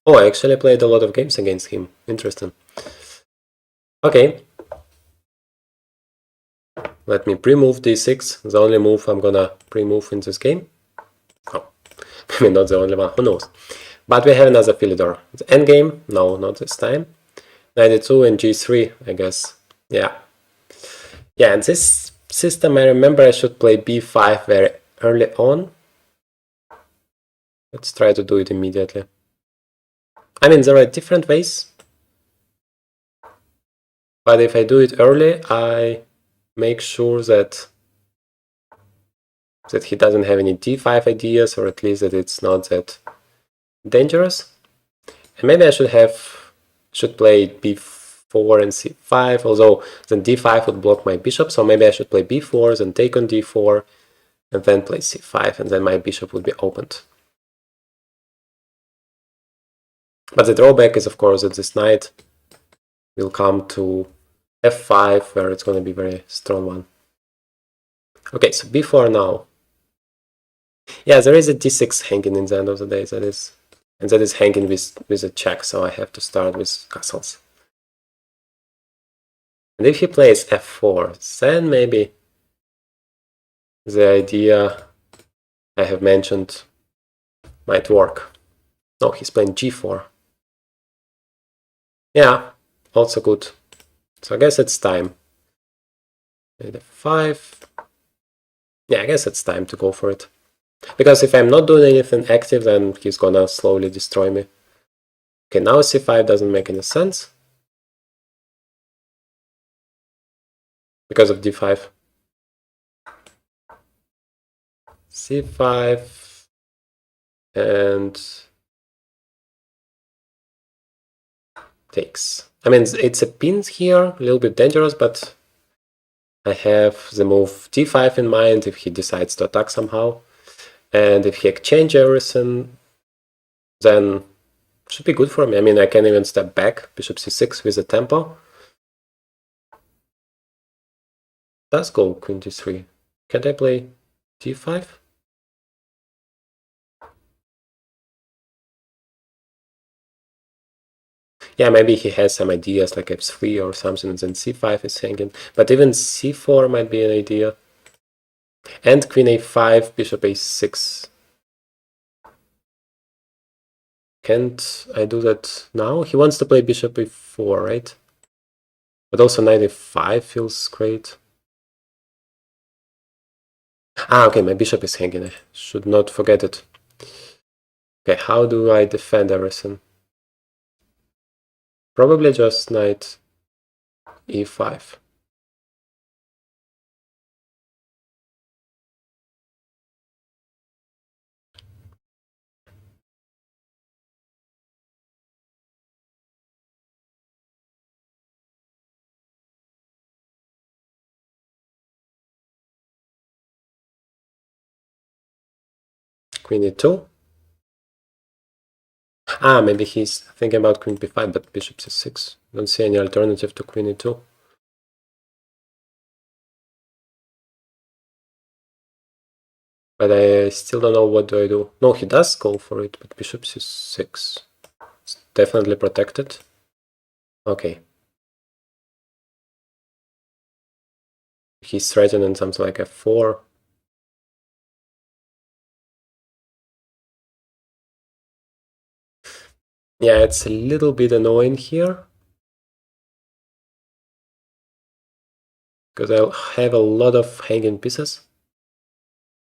Oh, I actually played a lot of games against him. Interesting. Okay. Let me pre-move d6. The only move I'm gonna pre-move in this game. Oh, maybe not the only one, who knows. But we have another Philidor. The endgame? No, not this time. 92 and g3, I guess. Yeah. Yeah, and this system, I remember I should play b5 very early on. Let's try to do it immediately. I mean, there are different ways. But if I do it early, I make sure that he doesn't have any d5 ideas, or at least that it's not that dangerous. And maybe I should play b4 and c5, although then d5 would block my bishop, so maybe I should play b4, then take on d4, and then play c5, and then my bishop would be opened. But the drawback is, of course, that this knight will come to f5, where it's going to be a very strong one. Okay, so b4 now. Yeah, there is a d6 hanging in the end of the day, that is hanging with a check, so I have to start with castles. And if he plays f4, then maybe the idea I have mentioned might work. No, he's playing g4. Yeah, also good. So I guess it's time. f5. Yeah, I guess it's time to go for it. Because if I'm not doing anything active, then he's gonna slowly destroy me. Okay, now c5 doesn't make any sense. Because of d5. c5 and takes. I mean, it's a pin here, a little bit dangerous, but I have the move d5 in mind if he decides to attack somehow. And if he exchange everything, then should be good for me. I mean, I can even step back, bishop c6 with a tempo. Does go queen d3. Can't I play d5? Yeah, maybe he has some ideas like f3 or something, and then c5 is hanging. But even c4 might be an idea. And queen a5, bishop a6. Can't I do that now? He wants to play bishop a4, right? But also knight a5 feels great. Ah, okay, my bishop is hanging. I should not forget it. Okay, how do I defend everything? Probably just knight e5. Queen e2. Ah, maybe he's thinking about queen b5, but bishop c6. Don't see any alternative to queen e2. But I still don't know what do I do. No, he does go for it, but bishop c6. It's definitely protected. Okay. He's threatening something like f4. Yeah, it's a little bit annoying here, because I'll have a lot of hanging pieces.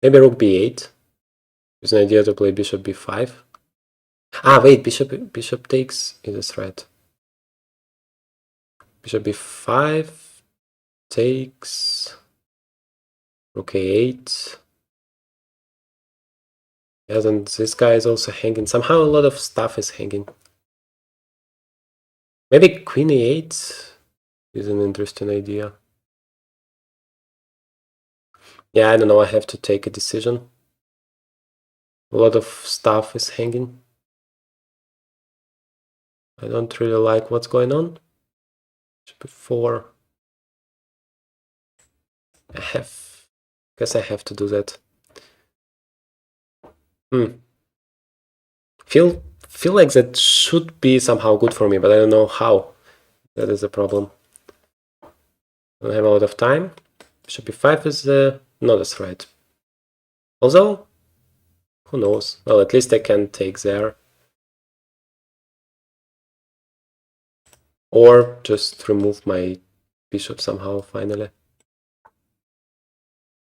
Maybe rook b8. There's an idea to play bishop b5. Ah, wait, bishop takes is a threat. Bishop b5 takes. Rook a8. Yes, and this guy is also hanging. Somehow a lot of stuff is hanging. Maybe queen e8 is an interesting idea. Yeah, I don't know, I have to take a decision. A lot of stuff is hanging. I don't really like what's going on. Before guess I have to do that. Feel like that should be somehow good for me, but I don't know how. That is a problem. I don't have a lot of time. Bishop b5 is not a threat. Although, who knows? Well, at least I can take there. Or just remove my bishop somehow, finally.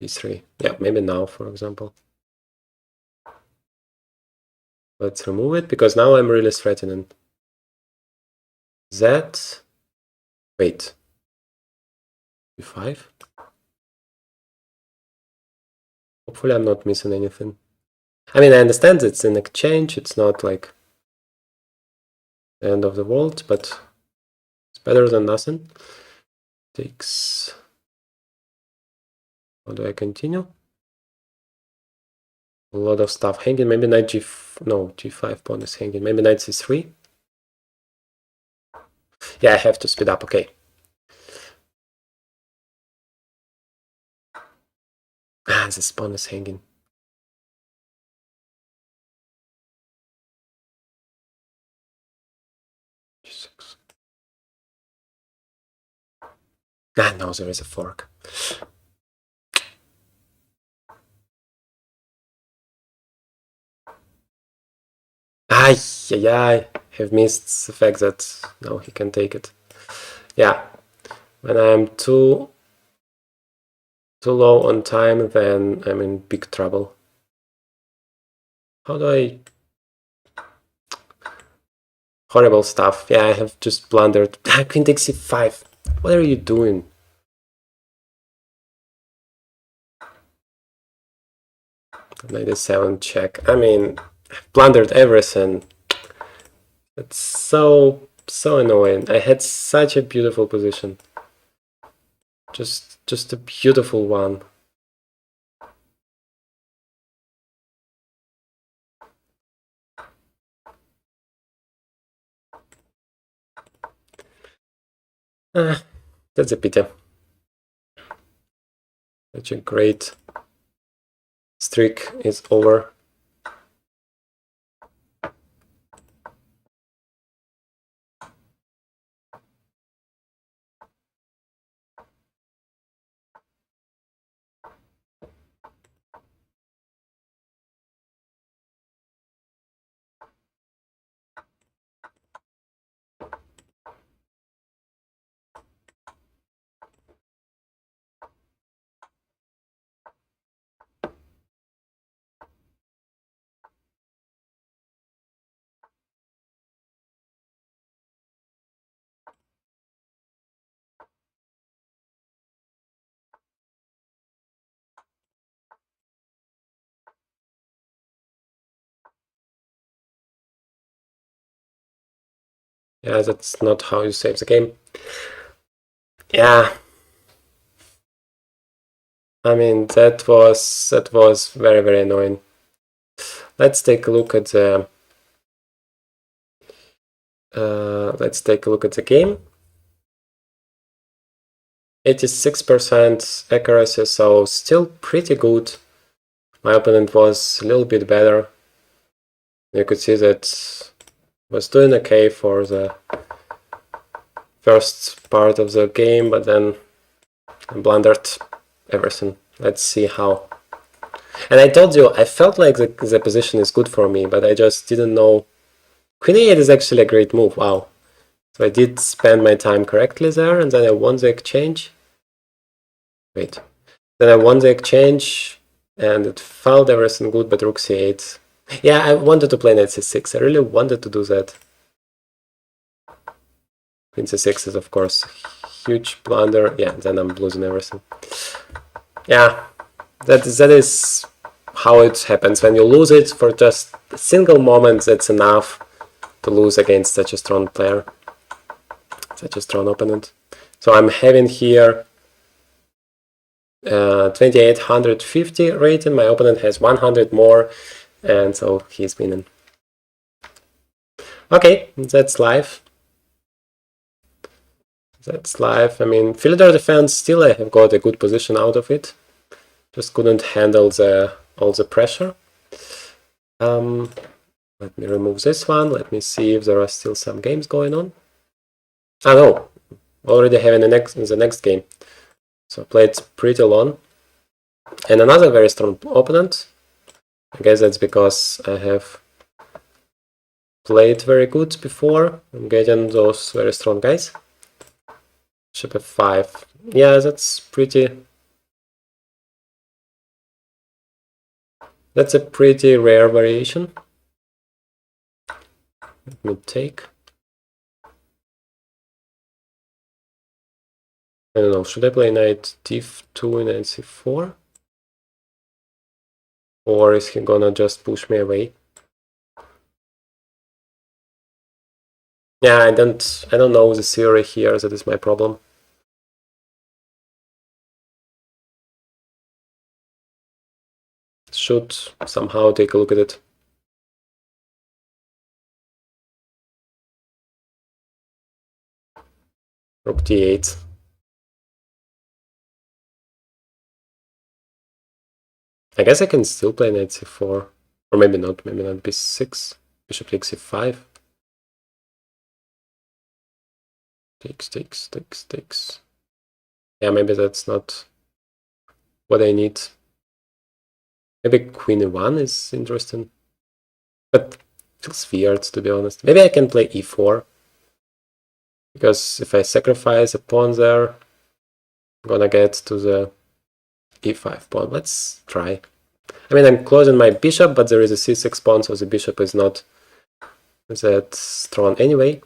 b3. Yeah, maybe now, for example. Let's remove it, because now I'm really threatening. That. Wait. b5? Hopefully I'm not missing anything. I mean, I understand it's an exchange, it's not like the end of the world, but it's better than nothing. Takes. How do I continue? A lot of stuff hanging. Maybe knight g5 pawn is hanging. Maybe knight c3. Yeah, I have to speed up. Okay. Ah, this pawn is hanging. g6. Ah, no, there is a fork. I have missed the fact that now he can take it. Yeah, when I'm too low on time, then I'm in big trouble. How do I... Horrible stuff. Yeah, I have just blundered. Queen takes c5. What are you doing? Knight a7 check. I mean, I've blundered everything. It's so annoying. I had such a beautiful position. Just a beautiful one. That's a pity. Such a great streak is over. Yeah, that's not how you save the game. Yeah. I mean, that was very annoying. let's take a look at the game. 86% accuracy, so still pretty good. My opponent was a little bit better. You could see that was doing okay for the first part of the game, but then I blundered everything. Let's see how. And I told you, I felt like the position is good for me, but I just didn't know. Queen a8 is actually a great move, wow. So I did spend my time correctly there, and then I won the exchange. Wait. Then I won the exchange, and it felt everything good, but rook c8. Yeah, I wanted to play knight c6. I really wanted to do that. Queen c6 is, of course, huge blunder. Yeah, then I'm losing everything. Yeah, that is how it happens. When you lose it for just a single moment, that's enough to lose against such a strong player, such a strong opponent. So I'm having here 2850 rating. My opponent has 100 more, and so he's winning. Okay, that's live. That's live. I mean, Philidor defense, still I have got a good position out of it. Just couldn't handle all the pressure. Let me remove this one. Let me see if there are still some games going on. Ah, no. Already having the next game. So I played pretty long. And another very strong opponent. I guess that's because I have played very good before. I'm getting those very strong guys. Bishop f5. Yeah, that's a pretty rare variation. Let me take. I don't know, should I play knight d2 and knight c4? Or is he gonna just push me away? Yeah, I don't know the theory here, that is my problem. Should somehow take a look at it. Rook d8. I guess I can still play knight c4. Or maybe not b6. Bishop takes c5. Takes. Yeah, maybe that's not what I need. Maybe queen e1 is interesting. But feels weird, to be honest. Maybe I can play e4. Because if I sacrifice a pawn there, I'm gonna get to the e5 pawn. Let's try. I mean, I'm closing my bishop, but there is a c6 pawn, so the bishop is not that strong anyway.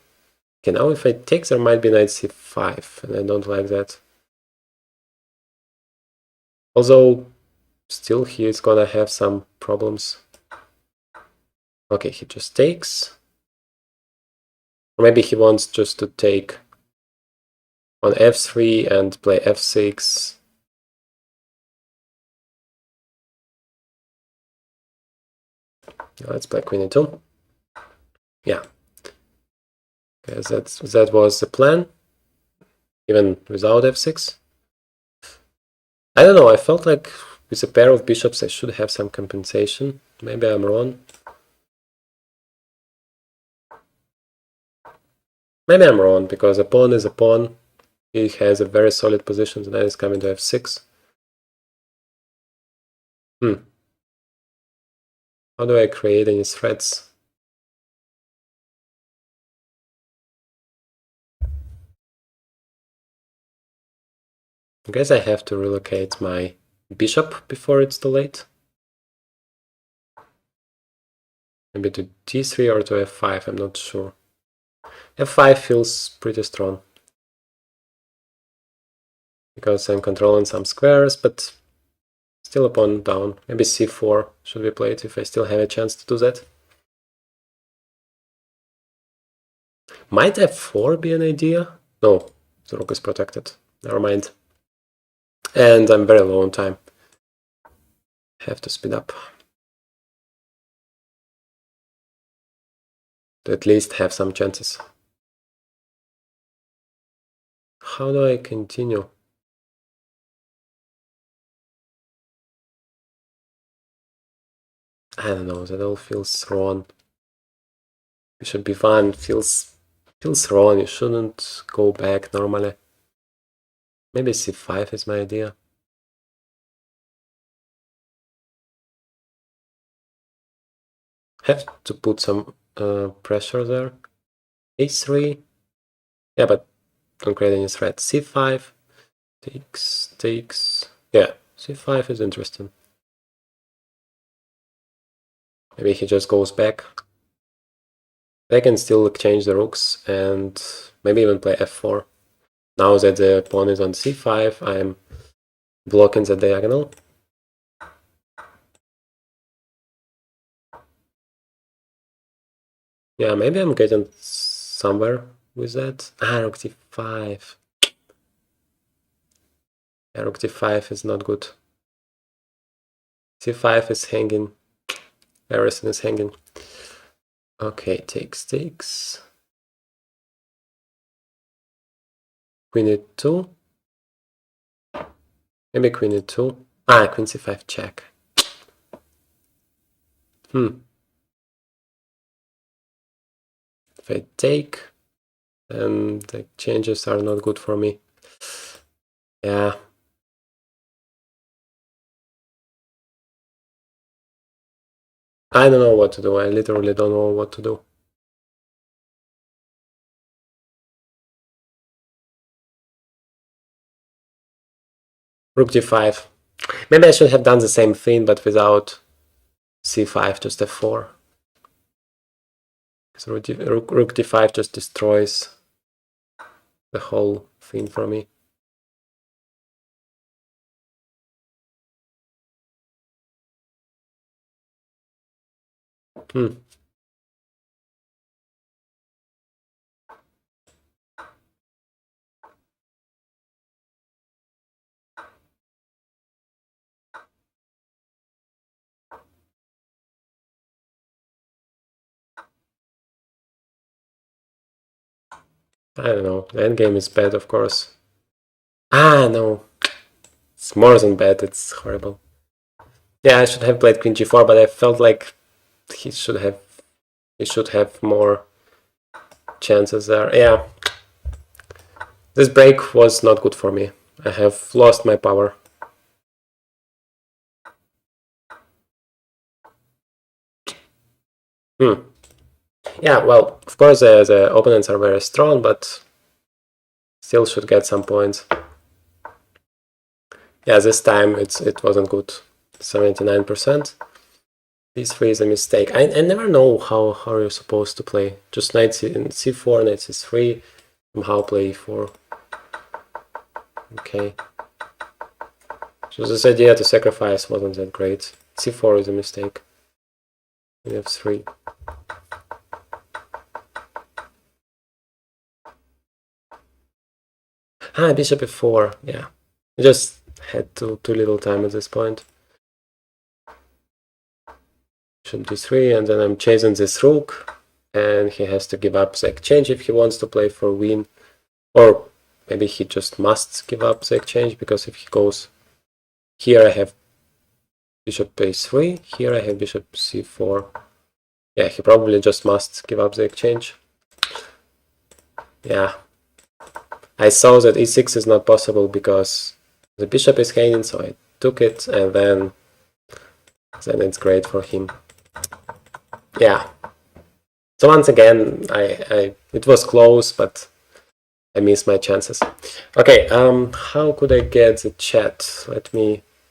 Okay, now if I take, there might be knight c5, and I don't like that. Although, still he is gonna have some problems. Okay, he just takes. Or maybe he wants just to take on f3 and play f6. Let's play queen e2. Yeah. Okay, that was the plan, even without f6. I don't know, I felt like with a pair of bishops I should have some compensation. Maybe I'm wrong. Maybe I'm wrong, because a pawn is a pawn. He has a very solid position, and then it's coming to f6. How do I create any threats? I guess I have to relocate my bishop before it's too late. Maybe to d3 or to f5, I'm not sure. f5 feels pretty strong, because I'm controlling some squares, but still a pawn down. Maybe c4 should be played if I still have a chance to do that. Might f4 be an idea? No, the rook is protected. Never mind. And I'm very low on time. Have to speed up. to at least have some chances. How do I continue? I don't know, that all feels wrong. Bishop b1 feels wrong, you shouldn't go back normally. Maybe c5 is my idea. Have to put some pressure there. a3. Yeah, but don't create any threat. c5 takes. Yeah, c5 is interesting. Maybe he just goes back. They can still exchange the rooks and maybe even play f4. Now that the pawn is on c5, I'm blocking the diagonal. Yeah, maybe I'm getting somewhere with that. Rook d5. Yeah, rook d5 is not good. c5 is hanging. Everything is hanging. Okay, takes. Queen e2. Maybe queen e2. Queen c5 check. If I take, then the changes are not good for me. Yeah. I don't know what to do. I literally don't know what to do. Rook d5. Maybe I should have done the same thing, but without c5, just f4. So rook d5 just destroys the whole thing for me. I don't know. The endgame is bad, of course. No. It's more than bad. It's horrible. Yeah, I should have played queen g4, but I felt like he should have more chances there. Yeah. This break was not good for me. I have lost my power. Yeah, well, of course the opponents are very strong, but still should get some points. Yeah, this time it wasn't good. 79%. d3 is a mistake. I never know how you're supposed to play. Just knight c4, knight c3, somehow play e4. Okay. So this idea to sacrifice wasn't that great. c4 is a mistake. We have 3. Bishop e4. Yeah. I just had too little time at this point. Bishop d3, and then I'm chasing this rook, and he has to give up the exchange if he wants to play for win. Or maybe he just must give up the exchange, because if he goes here, I have bishop a3, here I have bishop c4. Yeah, he probably just must give up the exchange. Yeah. I saw that e6 is not possible because the bishop is hanging, so I took it, and then it's great for him. Yeah. So once again, it was close, but I missed my chances. Okay, how could I get the chat?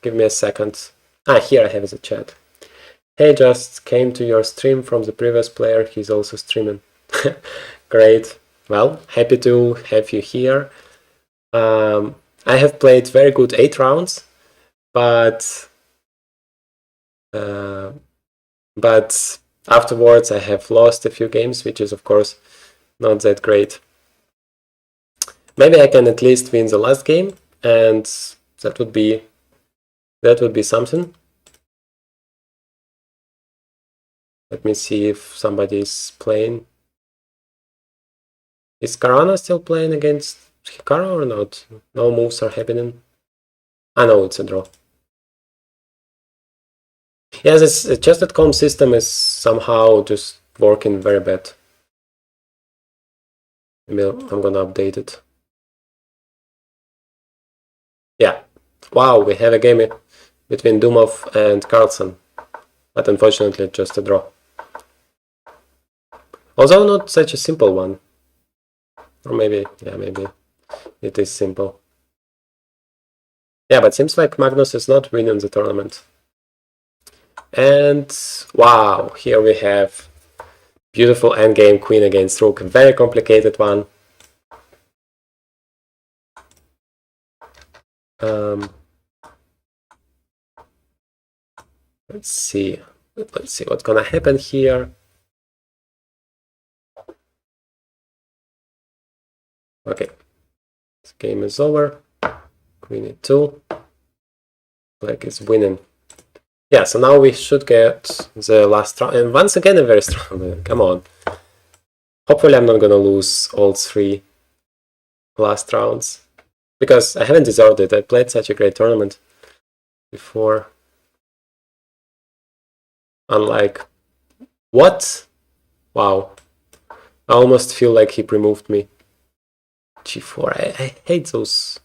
Give me a second. Here I have the chat. Hey, just came to your stream from the previous player. He's also streaming. Great. Well, happy to have you here. I have played very good 8 rounds, but afterwards I have lost a few games, which is of course not that great. Maybe I can at least win the last game, and that would be something. Let me see if somebody is playing. Is Karana still playing against Hikaru or not? No moves are happening. Ah, no, it's a draw. Yeah, this chess.com system is somehow just working very bad. Maybe I'm gonna update it. Yeah. Wow, we have a game between Dumov and Carlsen. But unfortunately, just a draw. Although not such a simple one. Or maybe, yeah, maybe it is simple. Yeah, but seems like Magnus is not winning the tournament. And wow, here we have beautiful endgame queen against rook. A very complicated one. Let's see what's gonna happen here. Okay, this game is over. Queen e2. Black is winning. Yeah, so now we should get the last round. And once again, a very strong one. Come on. Hopefully I'm not gonna lose all 3 last rounds. Because I haven't deserved it. I played such a great tournament before. Unlike... What? Wow. I almost feel like he removed me. G4. I hate those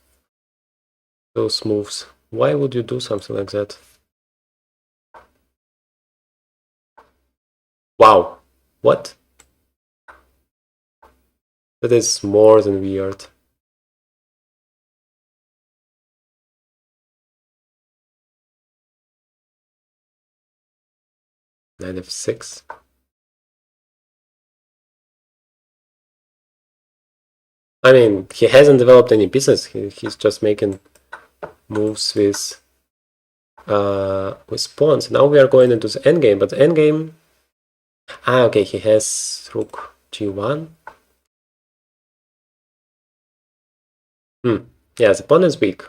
moves. Why would you do something like that? Wow. What? That is more than weird. Knight f6. I mean, he hasn't developed any pieces. He's just making moves with pawns. Now we are going into the endgame, but the endgame... Ah, okay, he has rook g1. Yeah, the pawn is weak.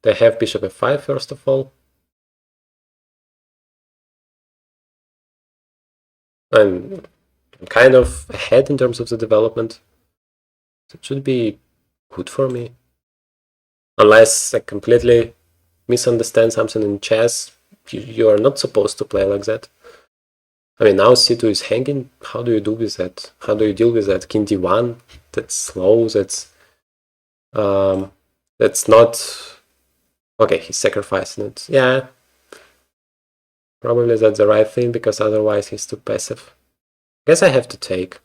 They have bishop f5 first of all. I'm kind of ahead in terms of the development. It should be good for me. Unless I completely misunderstand something in chess. You are not supposed to play like that. I mean, now c2 is hanging. How do you do with that? How do you deal with that? King d1? That's slow. That's not... Okay, he's sacrificing it. Yeah. Probably that's the right thing, because otherwise he's too passive. Guess I have to take.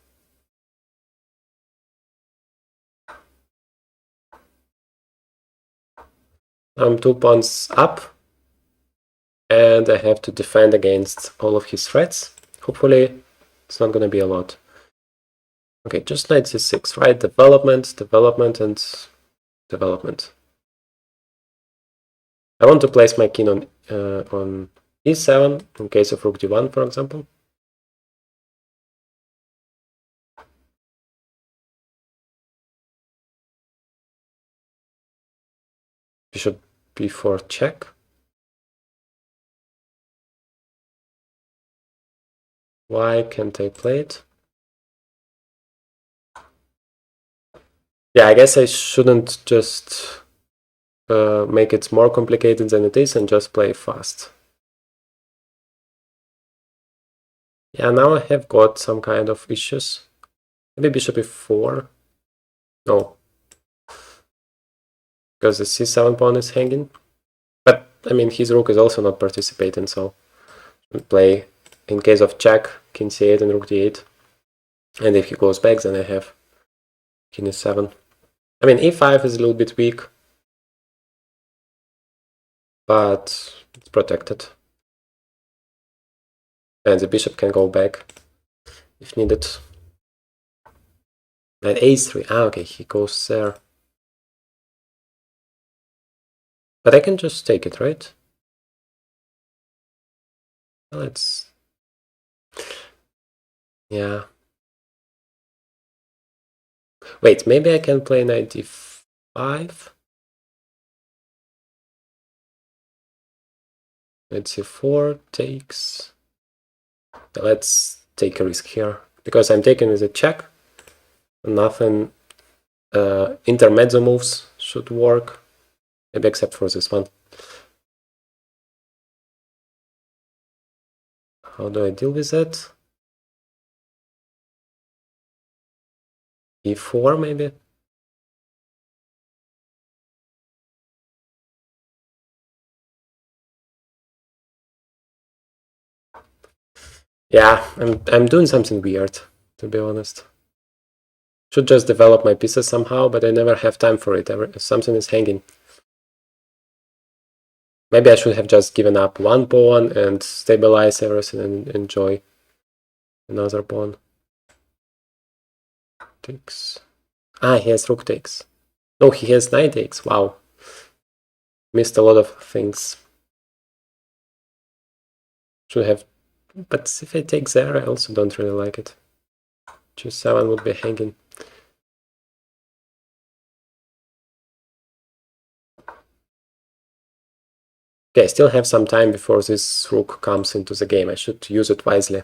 I'm 2 pawns up, and I have to defend against all of his threats. Hopefully, it's not gonna be a lot. Okay, just knight c6, right? Development, and development. I want to place my king on e7 in case of rook d1, for example. Bishop b4 check. Why can't I play it? Yeah, I guess I shouldn't just make it more complicated than it is and just play fast. Yeah, now I have got some kind of issues. Maybe bishop e4. No. Because the c7 pawn is hanging. But, I mean, his rook is also not participating, so we play, in case of check, king c8 and rook d8. And if he goes back, then I have king e7. I mean, e5 is a little bit weak, but it's protected. And the bishop can go back if needed. Knight a3. Ah, okay, he goes there. But I can just take it, right? Let's... Yeah. Wait, maybe I can play knight d5? Knight c4 takes... Let's take a risk here, because I'm taking with a check. Nothing intermezzo moves should work, maybe except for this one. How do I deal with that? E4 maybe? Yeah, I'm doing something weird, to be honest. Should just develop my pieces somehow, but I never have time for it. Something is hanging. Maybe I should have just given up one pawn and stabilize everything and enjoy another pawn. Takes. Ah, he has rook takes. No, he has knight takes. Wow. Missed a lot of things. Should have. But if I take there, I also don't really like it. G7 would be hanging. Okay, I still have some time before this rook comes into the game. I should use it wisely.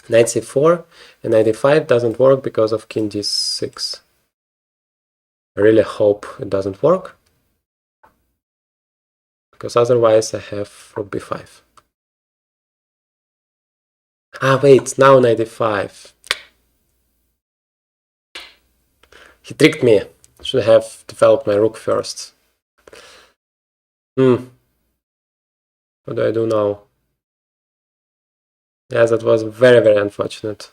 Knight c4 and knight e5 doesn't work because of king d6. I really hope it doesn't work, because otherwise I have rook b5. Ah, wait, now knight e5. He tricked me. Should have developed my rook first. What do I do now? Yeah, that was very, very unfortunate.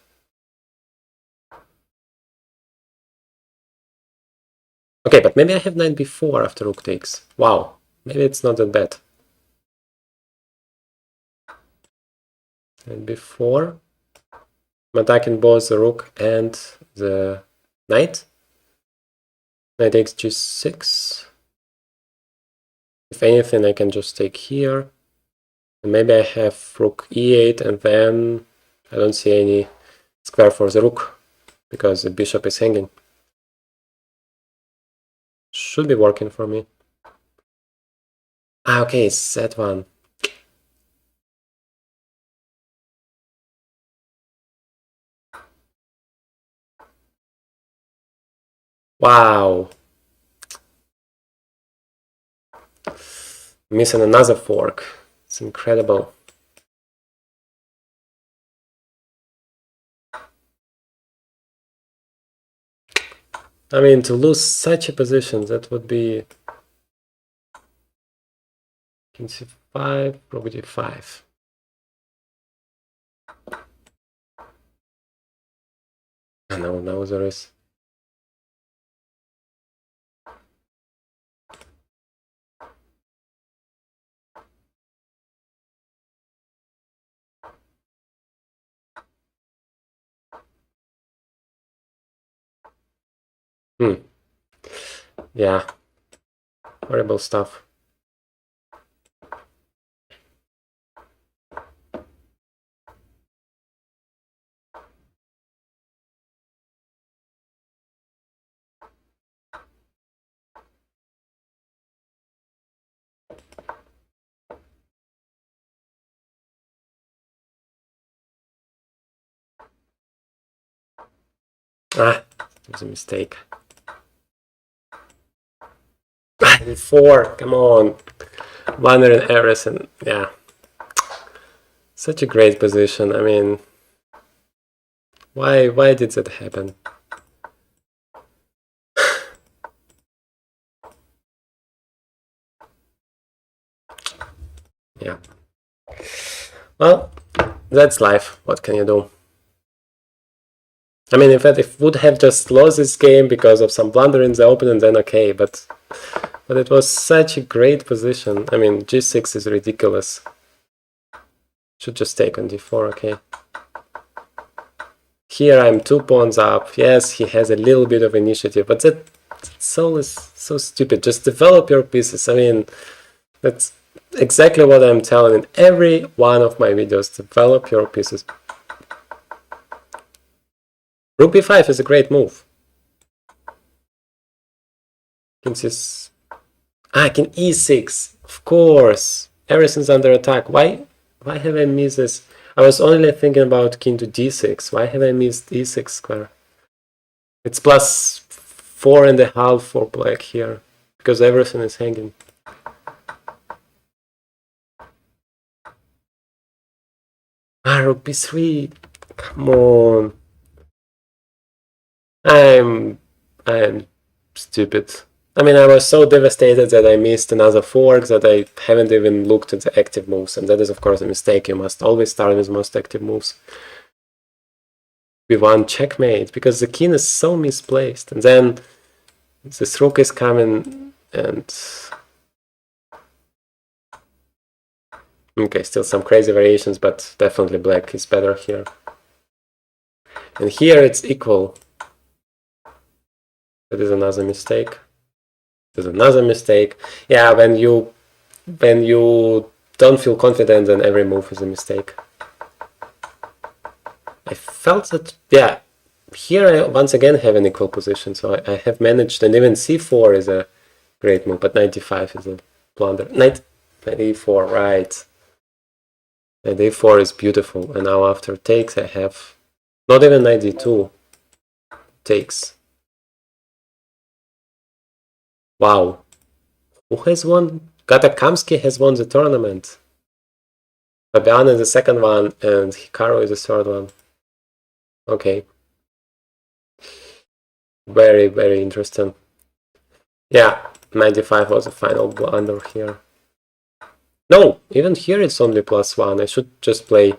Okay, but maybe I have knight b4 after rook takes. Wow, maybe it's not that bad. Knight b4. I'm attacking both the rook and the knight. Knight takes g6. If anything, I can just take here. And maybe I have rook e8, and then I don't see any square for the rook, because the bishop is hanging. Should be working for me. Ah, okay, it's that one. Wow. Missing another fork. It's incredible. I mean, to lose such a position, that would be king c5, rook d5. I know, now there is. Yeah, horrible stuff. Ah, it was a mistake. Four, come on. Blunder and errors, and yeah. Such a great position. I mean, why did that happen? Yeah. Well, that's life. What can you do? I mean, in fact, if would have just lost this game because of some blunder in the opening, then okay, but it was such a great position. I mean, g6 is ridiculous. Should just take on d4, okay. Here I'm 2 pawns up. Yes, he has a little bit of initiative, but that soul is so stupid. Just develop your pieces. I mean, that's exactly what I'm telling in every one of my videos. Develop your pieces. Rook b5 is a great move. King c6. Ah, king e6. Of course. Everything's under attack. Why have I missed this? I was only thinking about king to d6. Why have I missed e6 square? It's plus 4.5 for black here, because everything is hanging. Rook b3. Come on. I'm stupid. I mean, I was so devastated that I missed another fork that I haven't even looked at the active moves, and that is of course a mistake. You must always start with most active moves. We won checkmate because the king is so misplaced, and then this rook is coming, and okay, still some crazy variations, but definitely black is better here. And here it's equal. That is another mistake. There's another mistake. Yeah, when you don't feel confident, then every move is a mistake. I felt that, yeah, here I once again have an equal position, so I have managed, and even c4 is a great move, but 95 is a blunder. Knight e4, right. Knight e4 is beautiful, and now after takes I have not even knight d2, takes. Wow. Who has won? Katakamsky has won the tournament. Fabian is the second one, and Hikaru is the third one. Okay. Very, very interesting. Yeah, 95 was the final blunder here. No, even here it's only +1. I should just play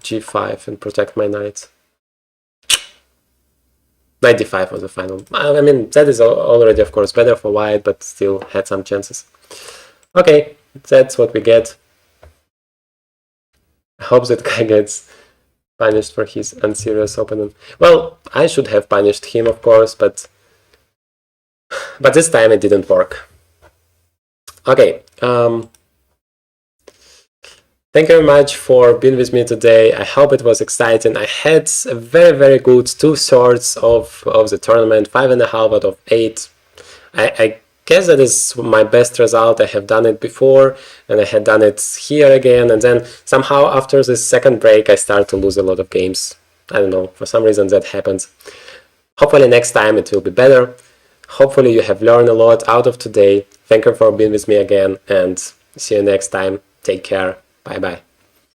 g5 and protect my knight. 95 was the final. I mean, that is already, of course, better for white, but still had some chances. Okay, that's what we get. I hope that guy gets punished for his unserious opponent. Well, I should have punished him, of course, but this time it didn't work. Okay, thank you very much for being with me today. I hope it was exciting. I had a very, very good 2/3 of the tournament, 5.5 out of 8. I guess that is my best result. I have done it before, and I had done it here again, and then somehow after this second break I start to lose a lot of games. I don't know, for some reason that happens. Hopefully next time it will be better. Hopefully you have learned a lot out of today. Thank you for being with me again, and see you next time. Take care. Bye bye.